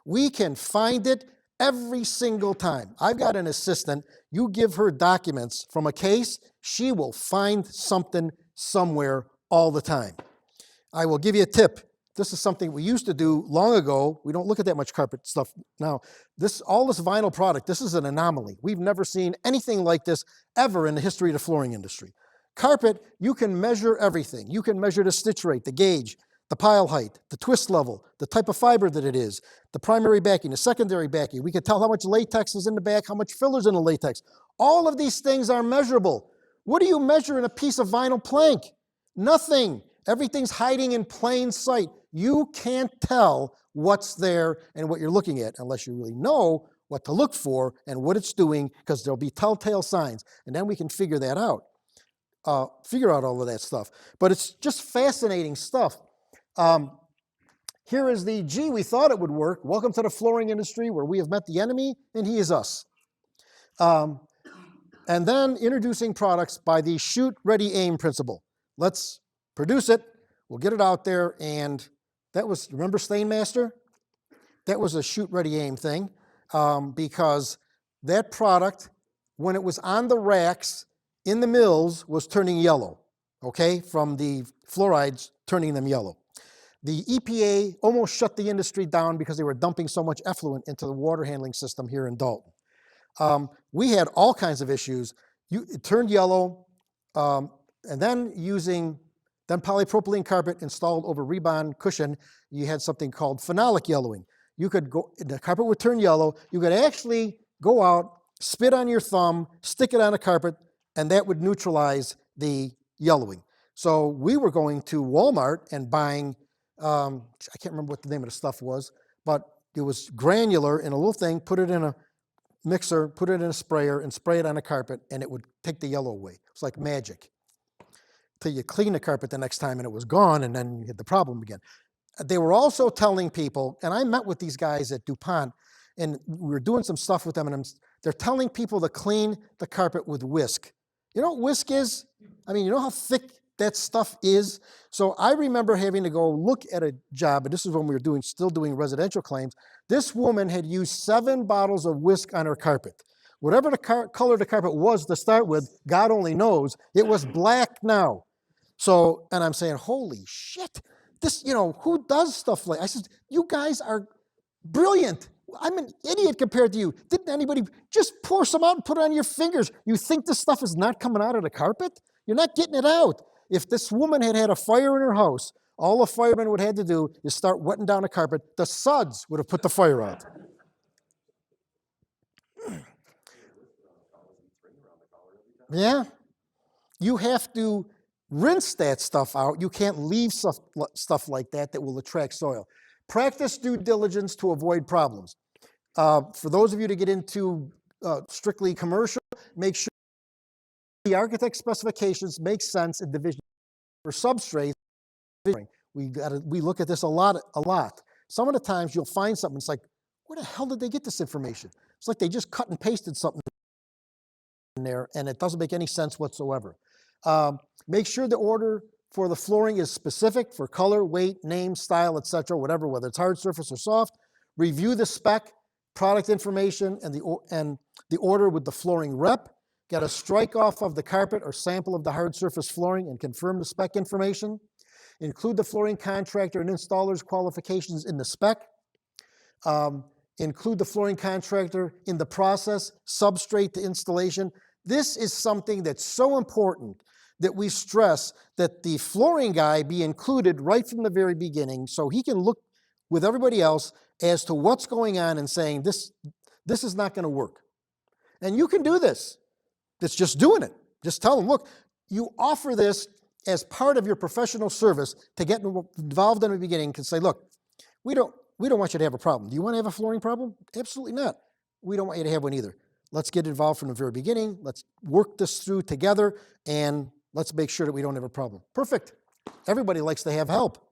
We can find it every single time. I've got an assistant, you give her documents from a case, she will find something somewhere all the time. I will give you a tip. This is something we used to do long ago. We don't look at that much carpet stuff now. All this vinyl product, this is an anomaly. We've never seen anything like this ever in the history of the flooring industry. Carpet, you can measure everything. You can measure the stitch rate, the gauge, the pile height, the twist level, the type of fiber that it is, the primary backing, the secondary backing. We can tell how much latex is in the back, how much filler's in the latex. All of these things are measurable. What do you measure in a piece of vinyl plank? Nothing. Everything's hiding in plain sight. You can't tell what's there and what you're looking at unless you really know what to look for and what it's doing, because there'll be telltale signs. And then we can figure that out, figure out all of that stuff. But it's just fascinating stuff. Here is the, gee, we thought it would work. Welcome to the flooring industry where we have met the enemy and he is us. And then introducing products by the shoot, ready, aim principle. Let's produce it, we'll get it out there, and that was, remember Stainmaster? That was a shoot, ready, aim thing, because that product, when it was on the racks in the mills, was turning yellow, okay, from the fluorides turning them yellow. The EPA almost shut the industry down because they were dumping so much effluent into the water handling system here in Dalton. We had all kinds of issues. It turned yellow, and then using polypropylene carpet installed over rebond cushion, you had something called phenolic yellowing. You could go, the carpet would turn yellow, you could actually go out, spit on your thumb, stick it on a carpet, and that would neutralize the yellowing. So we were going to Walmart and buying, I can't remember what the name of the stuff was, but it was granular in a little thing, put it in a mixer, put it in a sprayer, and spray it on a carpet, and it would take the yellow away. It's like magic. Till you clean the carpet the next time and it was gone, and then you had the problem again. They were also telling people, and I met with these guys at DuPont, and we were doing some stuff with them, and they're telling people to clean the carpet with whisk. You know what whisk is? I mean, you know how thick that stuff is? So I remember having to go look at a job, and this is when we were still doing residential claims. This woman had used 7 bottles of whisk on her carpet. Whatever the color the carpet was to start with, God only knows, it was black now. So, and I'm saying, holy shit, this, who does stuff like, I said, you guys are brilliant. I'm an idiot compared to you. Didn't anybody just pour some out and put it on your fingers? You think this stuff is not coming out of the carpet? You're not getting it out. If this woman had had a fire in her house, all the firemen would have had to do is start wetting down the carpet. The suds would have put the fire out. Yeah. You have to rinse that stuff out. You can't leave stuff like that will attract soil. Practice due diligence to avoid problems. For those of you to get into strictly commercial, make sure the architect specifications make sense in division. For substrates, we look at this a lot. Some of the times you'll find something, it's like, where the hell did they get this information? It's like they just cut and pasted something in there, and it doesn't make any sense whatsoever. Make sure the order for the flooring is specific for color, weight, name, style, etc., whatever, whether it's hard surface or soft. Review the spec, product information, and the order with the flooring rep. Get a strike off of the carpet or sample of the hard surface flooring and confirm the spec information. Include the flooring contractor and installer's qualifications in the spec. Include the flooring contractor in the process, substrate to installation. This is something that's so important that we stress that the flooring guy be included right from the very beginning so he can look with everybody else as to what's going on and saying, this is not going to work. And you can do this. It's just doing it. Just tell them, look, you offer this as part of your professional service to get involved in the beginning and say, look, we don't want you to have a problem. Do you want to have a flooring problem? Absolutely not. We don't want you to have one either. let's get involved from the very beginning. Let's work this through together, and let's make sure that we don't have a problem. Perfect. Everybody likes to have help.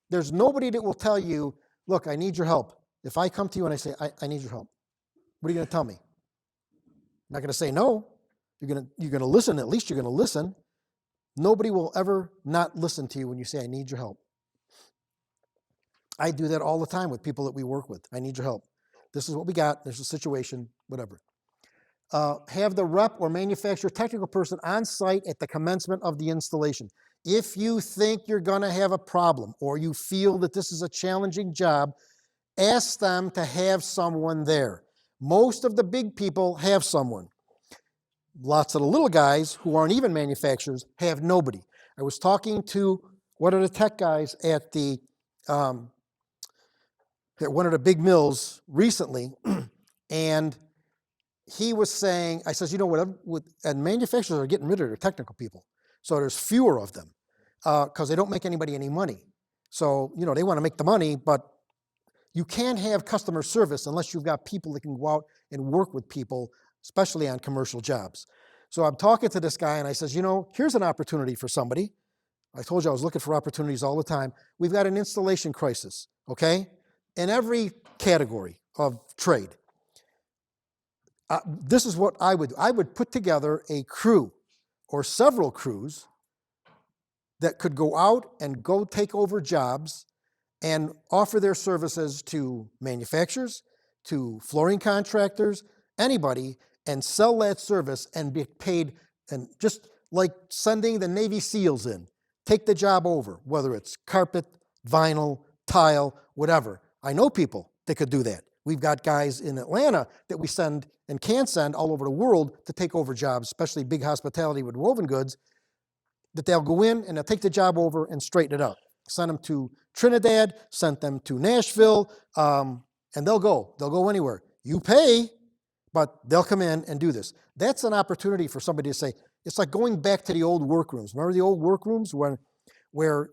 There's nobody that will tell you, look, I need your help. If I come to you and I say, I need your help, what are you going to tell me? I'm not going to say no. You're going to listen. At least you're going to listen. Nobody will ever not listen to you when you say, I need your help. I do that all the time with people that we work with. I need your help. This is what we got. There's a situation, whatever. Have the rep or manufacturer technical person on site at the commencement of the installation. If you think you're going to have a problem or you feel that this is a challenging job, ask them to have someone there. Most of the big people have someone. Lots of the little guys who aren't even manufacturers have nobody. I was talking to one of the tech guys at one of the big mills recently, and he was saying, I says, you know what, and manufacturers are getting rid of their technical people. So there's fewer of them because they don't make anybody any money. So, they want to make the money, but you can't have customer service unless you've got people that can go out and work with people, especially on commercial jobs. So I'm talking to this guy and I says, here's an opportunity for somebody. I told you I was looking for opportunities all the time. We've got an installation crisis, okay? In every category of trade. This is what I would do. I would put together a crew or several crews that could go out and go take over jobs and offer their services to manufacturers, to flooring contractors, anybody, and sell that service and be paid, and just like sending the Navy SEALs in, take the job over, whether it's carpet, vinyl, tile, whatever. I know people that could do that. We've got guys in Atlanta that we send and can send all over the world to take over jobs, especially big hospitality with woven goods, that they'll go in and they'll take the job over and straighten it up. Send them to Trinidad, send them to Nashville, and they'll go. They'll go anywhere. You pay, but they'll come in and do this. That's an opportunity for somebody to say, it's like going back to the old workrooms. Remember the old workrooms where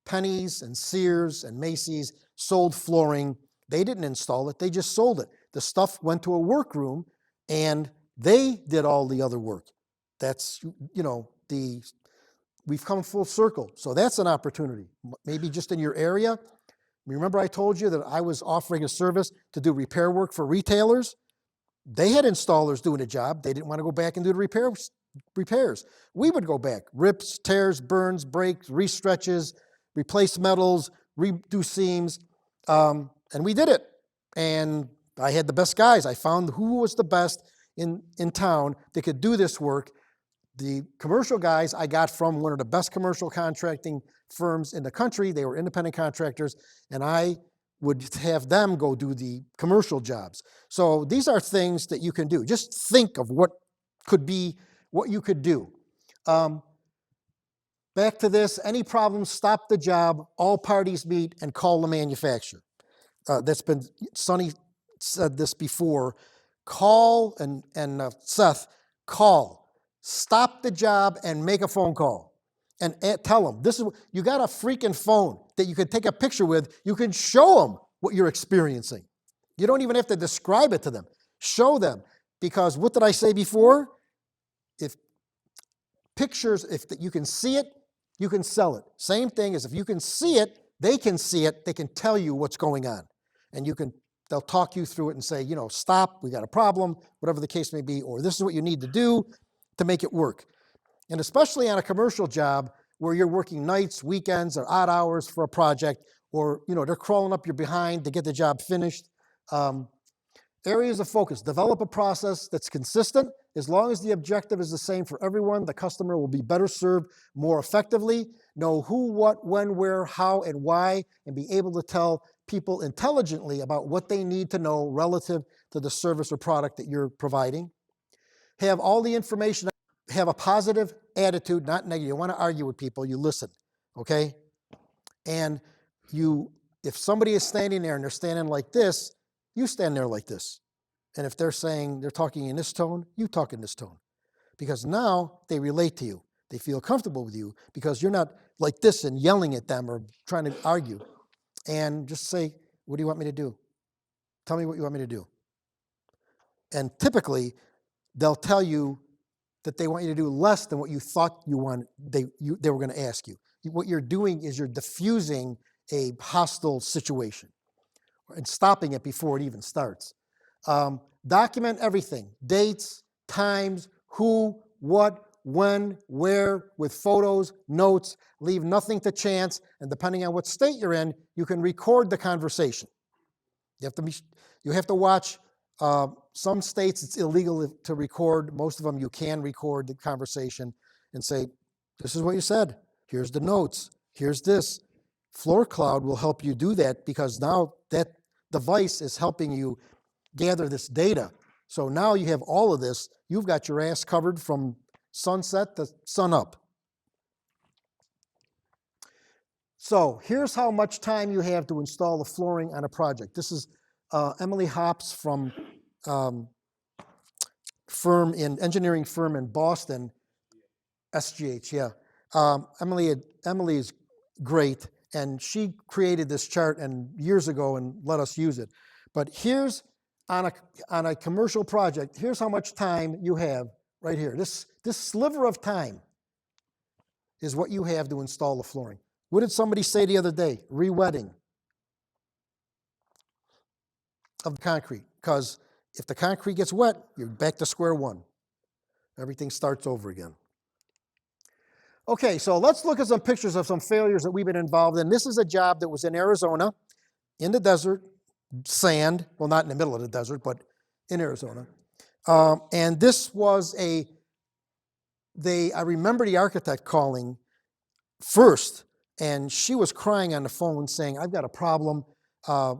Penny's and Sears and Macy's sold flooring? They didn't install it. They just sold it. The stuff went to a workroom, and they did all the other work. That's, we've come full circle. So that's an opportunity. Maybe just in your area. Remember I told you that I was offering a service to do repair work for retailers? They had installers doing a job. They didn't want to go back and do the repairs. We would go back. Rips, tears, burns, breaks, restretches, replace metals, redo seams. And we did it. And I had the best guys. I found who was the best in town that could do this work. The commercial guys I got from one of the best commercial contracting firms in the country. They were independent contractors, and I would have them go do the commercial jobs. So these are things that you can do. Just think of what you could do. Back to this, any problems, stop the job, all parties meet, and call the manufacturer. Sonny said this before. Call, and Seth, call. Stop the job and make a phone call. And tell them, you got a freaking phone that you can take a picture with. You can show them what you're experiencing. You don't even have to describe it to them. Show them. Because what did I say before? If you can see it, you can sell it. Same thing as if you can see it, they can tell you what's going on. And they'll talk you through it and say, stop, we got a problem, whatever the case may be, or this is what you need to do to make it work. And especially on a commercial job where you're working nights, weekends, or odd hours for a project, or they're crawling up your behind to get the job finished. Areas of focus. Develop a process that's consistent. As long as the objective is the same for everyone, the customer will be better served more effectively. Know who, what, when, where, how, and why, and be able to tell people intelligently about what they need to know relative to the service or product that you're providing. Have all the information. Have a positive attitude, not negative. You want to argue with people, you listen, okay? And if somebody is standing there and they're standing like this, you stand there like this. And if they're talking in this tone, you talk in this tone. Because now they relate to you. They feel comfortable with you because you're not like this and yelling at them or trying to argue. And just say, what do you want me to do? Tell me what you want me to do. And typically, they'll tell you that they want you to do less than what you thought they were going to ask you. What you're doing is you're diffusing a hostile situation and stopping it before it even starts. Document everything, dates, times, who, what, when, where, with photos, notes, leave nothing to chance, and depending on what state you're in, you can record the conversation. You have to watch. Some states it's illegal to record. Most of them you can record the conversation and say, this is what you said. Here's the notes. Here's this. Floor Cloud will help you do that because now that device is helping you gather this data. So now you have all of this. You've got your ass covered from sunset to sun up. So here's how much time you have to install the flooring on a project. This is Emily Hops from engineering firm in Boston, SGH, yeah. Emily is great, and she created this chart years ago and let us use it. But here's, on a commercial project, here's how much time you have right here. This sliver of time is what you have to install the flooring. What did somebody say the other day? Re-wetting of the concrete. Because if the concrete gets wet, you're back to square one. Everything starts over again. Okay, so let's look at some pictures of some failures that we've been involved in. This is a job that was in Arizona, in the desert, sand. Well, not in the middle of the desert, but in Arizona. And this was I remember the architect calling first, and she was crying on the phone saying, I've got a problem.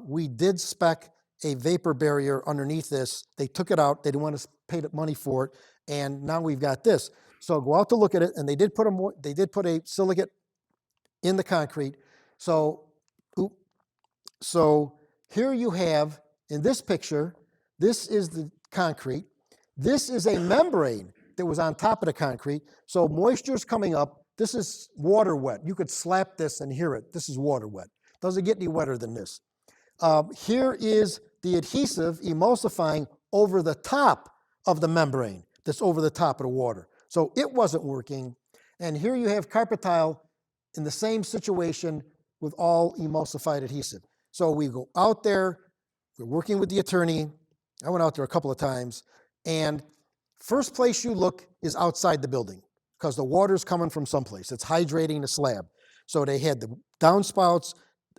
We did spec a vapor barrier underneath this. They took it out. They didn't want to pay the money for it. And now we've got this. So go out to look at it, and they did put a silicate in the concrete. So here you have, in this picture, this is the concrete. This is a membrane that was on top of the concrete. So moisture's coming up. This is water wet. You could slap this and hear it. This is water wet. Doesn't get any wetter than this. Here is the adhesive emulsifying over the top of the membrane that's over the top of the water. So it wasn't working. And here you have carpet tile in the same situation with all emulsified adhesive. So we go out there, we're working with the attorney. I went out there a couple of times, and first place you look is outside the building because the water's coming from someplace. It's hydrating the slab. So they had the downspouts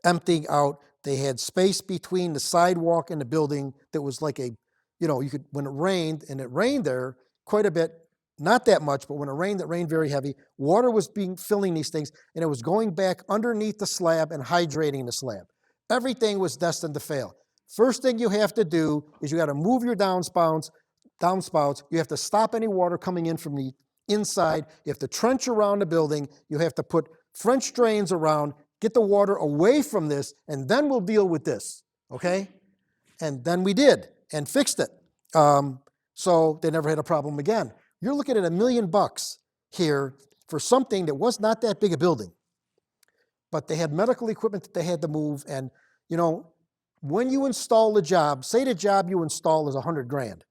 emptying out. They had space between the sidewalk and the building that was like when it rained, and it rained there quite a bit, not that much, but when it rained very heavy. Water was filling these things, and it was going back underneath the slab and hydrating the slab. Everything was destined to fail. First thing you have to do is you got to move your downspouts. You have to stop any water coming in from the inside. You have to trench around the building. You have to put French drains around, get the water away from this, and then we'll deal with this, okay? And then we did and fixed it. So they never had a problem again. You're looking at $1 million here for something that was not that big a building. But they had medical equipment that they had to move. And, when you install the job, say the job you install is $100,000,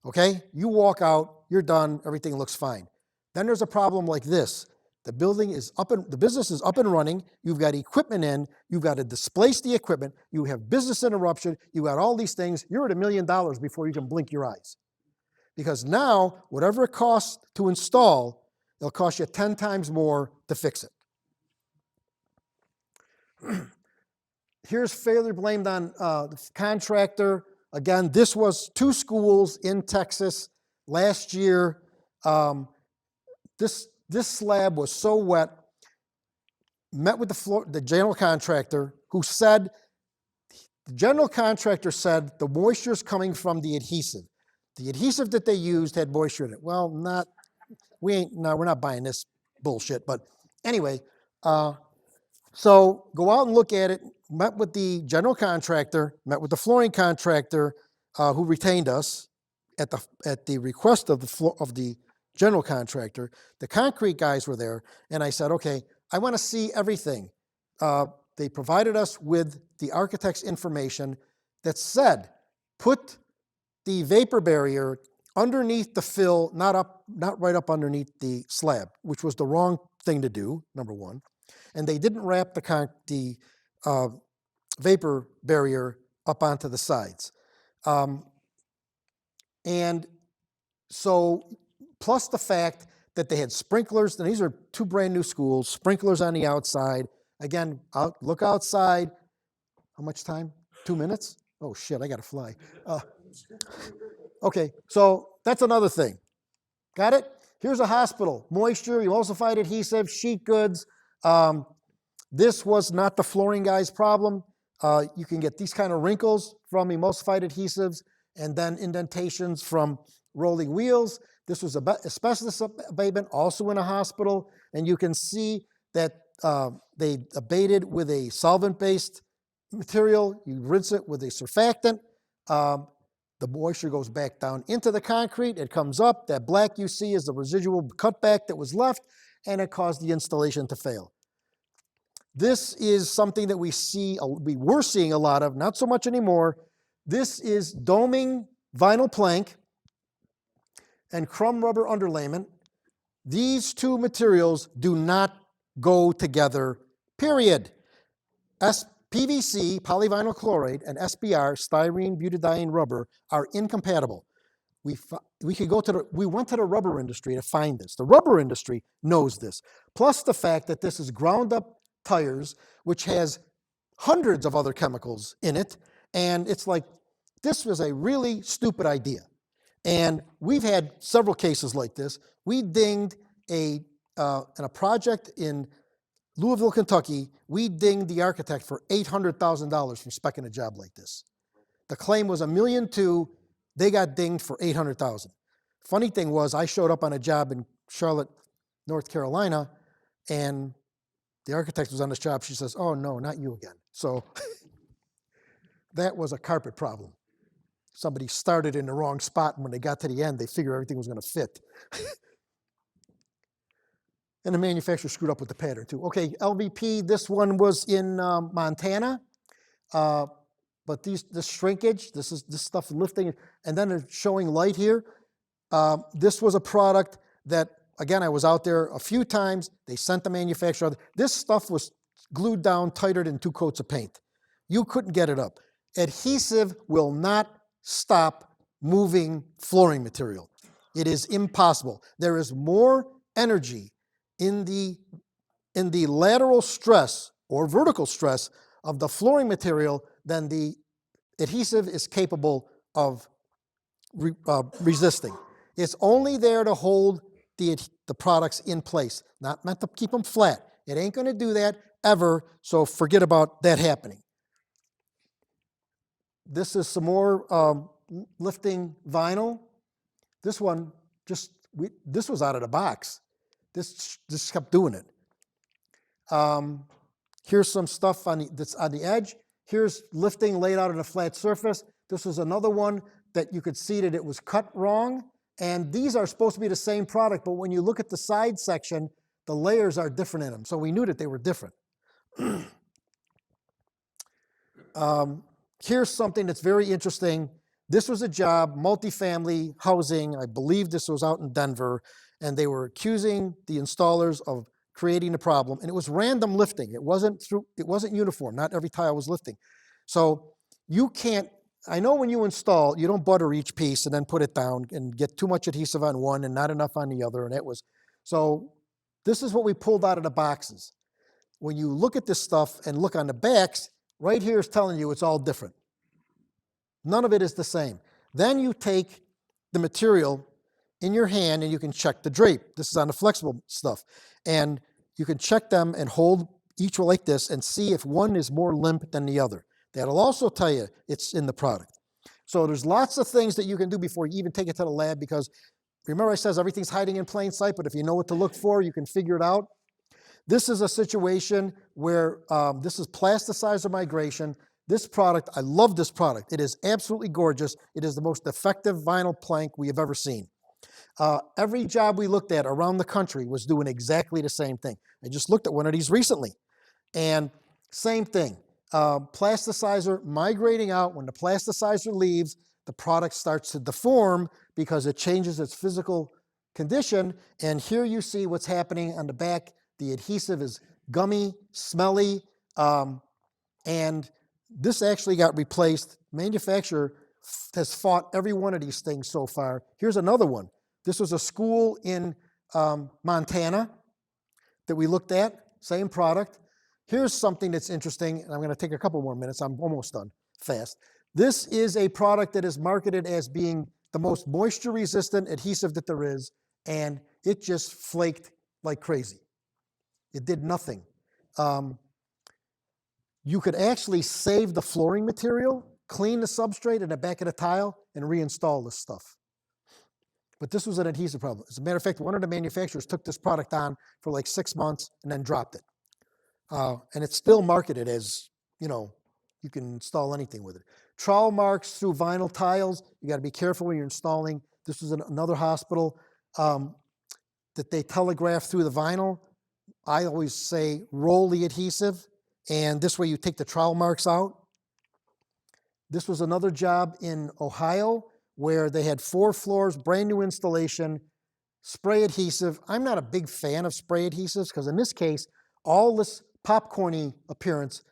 okay? You walk out, you're done, everything looks fine. Then there's a problem like this. The business is up and running. You've got equipment in. You've got to displace the equipment. You have business interruption. You got all these things. You're at $1 million before you can blink your eyes. Because now, whatever it costs to install, it'll cost you 10 times more to fix it. Here's failure blamed on the contractor. Again, this was 2 schools in Texas last year. This slab was so wet. Met with the general contractor, the general contractor said the moisture is coming from the adhesive. The adhesive that they used had moisture in it. Well, we're not buying this bullshit. But anyway, so go out and look at it. Met with the general contractor, met with the flooring contractor who retained us at the request of the general contractor. The concrete guys were there, and I said, okay, I want to see everything. They provided us with the architect's information that said, put the vapor barrier underneath the fill, not right up underneath the slab, which was the wrong thing to do, number one. And they didn't wrap the vapor barrier up onto the sides. And so, plus the fact that they had sprinklers, and these are two brand new schools, sprinklers on the outside. Again, look outside. How much time? 2 minutes? Oh shit, I gotta fly. Okay, so that's another thing. Got it? Here's a hospital. Moisture, emulsified adhesive, sheet goods. This was not the flooring guy's problem. You can get these kind of wrinkles from emulsified adhesives and then indentations from rolling wheels. This was asbestos abatement, also in a hospital. And you can see that they abated with a solvent-based material. You rinse it with a surfactant. The moisture goes back down into the concrete. It comes up. That black you see is the residual cutback that was left, and it caused the installation to fail. This is something that we were seeing a lot of, not so much anymore. This is doming vinyl plank and crumb rubber underlayment. These two materials do not go together, period. PVC, polyvinyl chloride, and SBR, styrene butadiene rubber, are incompatible. We went to the rubber industry to find this. The rubber industry knows this. Plus the fact that this is ground up tires, which has hundreds of other chemicals in it. And it's like, this was a really stupid idea. And we've had several cases like this. We dinged in a project in Louisville, Kentucky, we dinged the architect for $800,000 for speccing a job like this. The claim was $1.2 million. They got dinged for $800,000. Funny thing was, I showed up on a job in Charlotte, North Carolina, and the architect was on this job. She says, "Oh no, not you again." So that was a carpet problem. Somebody started in the wrong spot, and when they got to the end, they figured everything was going to fit. And the manufacturer screwed up with the pattern too. Okay, LVP, this one was in Montana. But this shrinkage, this stuff lifting, and then it's showing light here. This was a product that, again, I was out there a few times. They sent the manufacturer. This stuff was glued down tighter than 2 coats of paint. You couldn't get it up. Adhesive will not stop moving flooring material. It is impossible. There is more energy in the lateral stress or vertical stress of the flooring material than the adhesive is capable of resisting. It's only there to hold the products in place, not meant to keep them flat. It ain't going to do that ever, so forget about that happening. This is some more lifting vinyl. This one, this was out of the box. This kept doing it. Here's some stuff that's on the edge. Here's lifting laid out on a flat surface. This was another one that you could see that it was cut wrong. And these are supposed to be the same product, but when you look at the side section, the layers are different in them. So we knew that they were different. Here's something that's very interesting. This was a job, multifamily housing. I believe this was out in Denver. And they were accusing the installers of creating a problem. And it was random lifting. It wasn't uniform. Not every tile was lifting. So you can't, I know when you install, you don't butter each piece and then put it down and get too much adhesive on one and not enough on the other. And it was, so this is what we pulled out of the boxes. When you look at this stuff and look on the backs, right here is telling you it's all different. None of it is the same. Then you take the material in your hand and you can check the drape. This is on the flexible stuff. And you can check them and hold each one like this and see if one is more limp than the other. That'll also tell you it's in the product. So there's lots of things that you can do before you even take it to the lab, because remember I says everything's hiding in plain sight, but if you know what to look for, you can figure it out. This is a situation where this is plasticizer migration. This product, I love this product. It is absolutely gorgeous. It is the most effective vinyl plank we have ever seen. Every job we looked at around the country was doing exactly the same thing. I just looked at one of these recently. And same thing, plasticizer migrating out. When the plasticizer leaves, the product starts to deform because it changes its physical condition. And here you see what's happening on the back. The adhesive is gummy, smelly, and this actually got replaced. Manufacturer has fought every one of these things so far. Here's another one. This was a school in Montana that we looked at, same product. Here's something that's interesting, and I'm going to take a couple more minutes. I'm almost done, fast. This is a product that is marketed as being the most moisture-resistant adhesive that there is, and it just flaked like crazy. It did nothing. You could actually save the flooring material, clean the substrate and the back of the tile, and reinstall this stuff. But this was an adhesive problem. As a matter of fact, one of the manufacturers took this product on for like 6 months and then dropped it. And it's still marketed as, you know, you can install anything with it. Trowel marks through vinyl tiles. You got to be careful when you're installing. This was another hospital that they telegraph through the vinyl. I always say roll the adhesive, and this way you take the trowel marks out. This was another job in Ohio where they had 4 floors, brand new installation, spray adhesive. I'm not a big fan of spray adhesives because in this case, all this popcorny appearance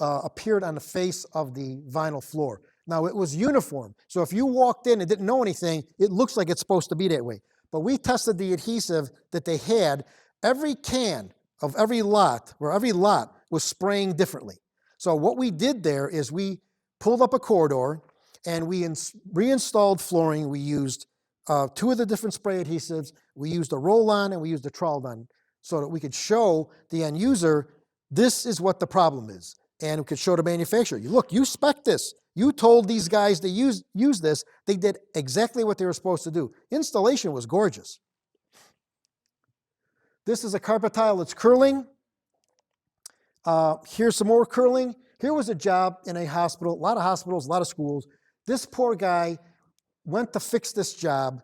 appeared on the face of the vinyl floor. Now it was uniform, so if you walked in and didn't know anything, it looks like it's supposed to be that way. But we tested the adhesive that they had. Every can of every lot, or every lot was spraying differently. So what we did there is we pulled up a corridor and we reinstalled flooring. We used 2 of the different spray adhesives. We used a roll-on and we used a trowel-on so that we could show the end user this is what the problem is. And we could show the manufacturer, look, you spec'd this. You told these guys to use this. They did exactly what they were supposed to do. Installation was gorgeous. This is a carpet tile that's curling. Here's some more curling. Here was a job in a hospital, a lot of hospitals, a lot of schools. This poor guy went to fix this job,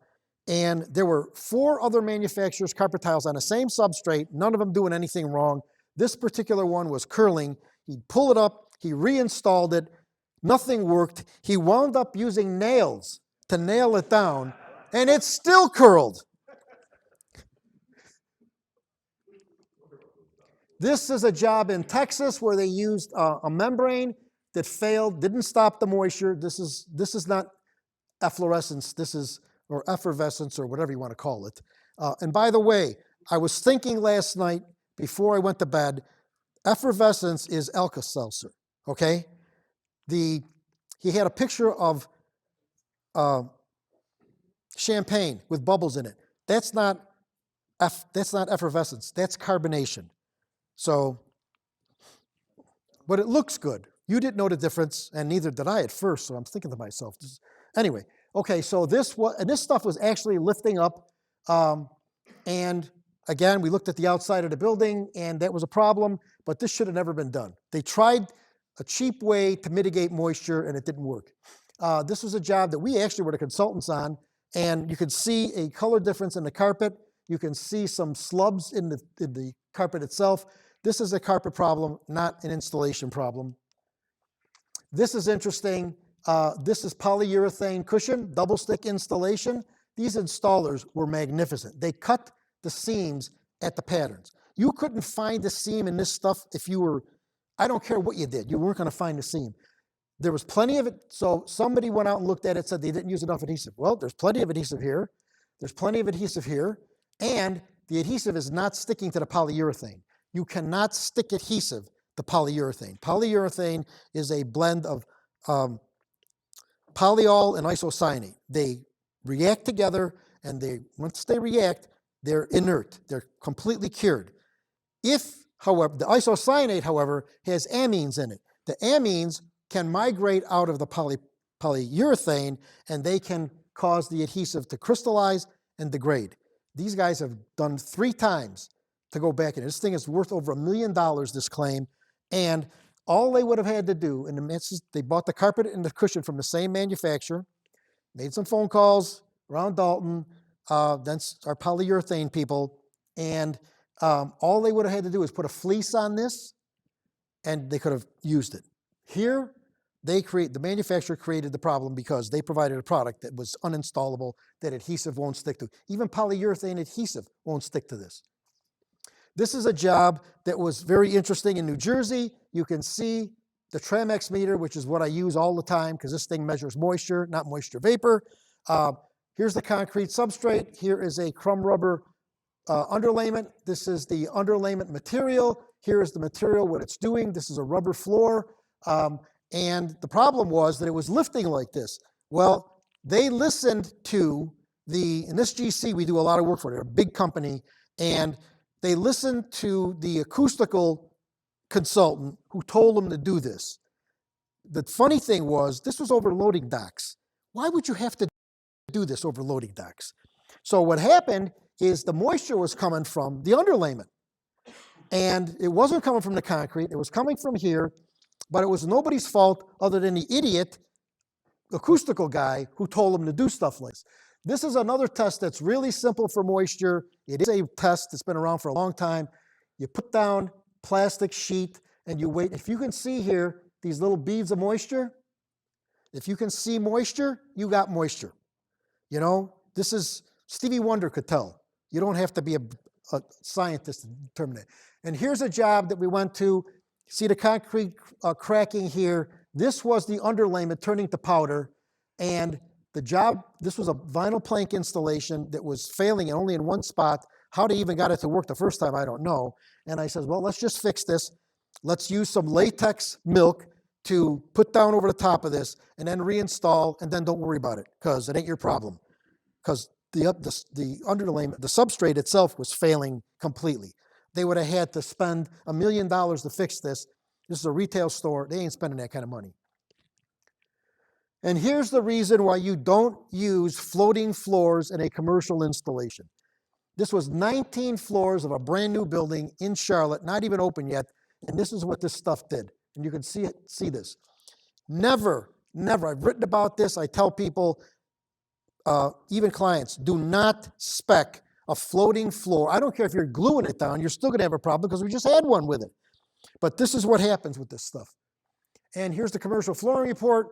and there were 4 other manufacturers' carpet tiles on the same substrate, none of them doing anything wrong. This particular one was curling. He'd pull it up, he reinstalled it, nothing worked. He wound up using nails to nail it down, and it still curled. This is a job in Texas where they used a membrane that failed, didn't stop the moisture. This is not efflorescence, or effervescence, or whatever you want to call it. And by the way, I was thinking last night before I went to bed, effervescence is Alka-Seltzer, okay? He had a picture of champagne with bubbles in it. That's not effervescence, that's carbonation. So, but it looks good. You didn't know the difference, and neither did I at first, so I'm thinking to myself, anyway, okay, so this stuff was actually lifting up, and again, we looked at the outside of the building, and that was a problem, but this should have never been done. They tried a cheap way to mitigate moisture, and it didn't work. This was a job that we actually were the consultants on, and you could see a color difference in the carpet. You can see some slubs in the carpet itself. This is a carpet problem, not an installation problem. This is interesting. This is polyurethane cushion, double stick installation. These installers were magnificent. They cut the seams at the patterns. You couldn't find the seam in this stuff if you were, I don't care what you did, you weren't going to find the seam. There was plenty of it, so somebody went out and looked at it, said they didn't use enough adhesive. Well, there's plenty of adhesive here. There's plenty of adhesive here. And the adhesive is not sticking to the polyurethane. You cannot stick adhesive to polyurethane. Polyurethane is a blend of polyol and isocyanate. They react together, and once they react, they're inert. They're completely cured. However, the isocyanate, however, has amines in it. The amines can migrate out of the polyurethane, and they can cause the adhesive to crystallize and degrade. These guys have done 3 times to go back in. This thing is worth over $1 million, this claim, and all they would have had to do, they bought the carpet and the cushion from the same manufacturer, made some phone calls around Dalton, then our polyurethane people, and all they would have had to do is put a fleece on this, and they could have used it. Here, the manufacturer created the problem because they provided a product that was uninstallable, that adhesive won't stick to. Even polyurethane adhesive won't stick to this. This is a job that was very interesting in New Jersey. You can see the Tramex meter, which is what I use all the time because this thing measures moisture, not moisture vapor. Here's the concrete substrate. Here is a crumb rubber underlayment. This is the underlayment material. Here is the material, what it's doing. This is a rubber floor. And the problem was that it was lifting like this. Well, they listened to in this GC, we do a lot of work for it. They're a big company. And they listened to the acoustical consultant who told them to do this. The funny thing was, this was over loading docks. Why would you have to do this over loading docks? So what happened is the moisture was coming from the underlayment. And it wasn't coming from the concrete. It was coming from here, but it was nobody's fault other than the idiot acoustical guy who told them to do stuff like this. This is another test that's really simple for moisture. It is a test that's been around for a long time. You put down plastic sheet and you wait. If you can see here, these little beads of moisture, if you can see moisture, you got moisture. You know, this is, Stevie Wonder could tell. You don't have to be a scientist to determine it. And here's a job that we went to. See the concrete cracking here. This was the underlayment turning to powder. And the job, this was a vinyl plank installation that was failing only in one spot. How they even got it to work the first time, I don't know. And I said, well, let's just fix this. Let's use some latex milk to put down over the top of this and then reinstall, and then don't worry about it because it ain't your problem. Because the underlayment, the substrate itself was failing completely. They would have had to spend $1 million to fix this. This is a retail store. They ain't spending that kind of money. And here's the reason why you don't use floating floors in a commercial installation. This was 19 floors of a brand new building in Charlotte, not even open yet, and this is what this stuff did. And you can see this. Never, I've written about this. I tell people, even clients, do not spec a floating floor. I don't care if you're gluing it down, you're still going to have a problem because we just had one with it. But this is what happens with this stuff. And here's the commercial flooring report.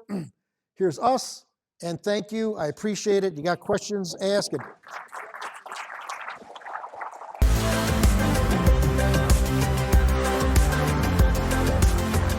Here's us, and thank you. I appreciate it. You got questions, ask it.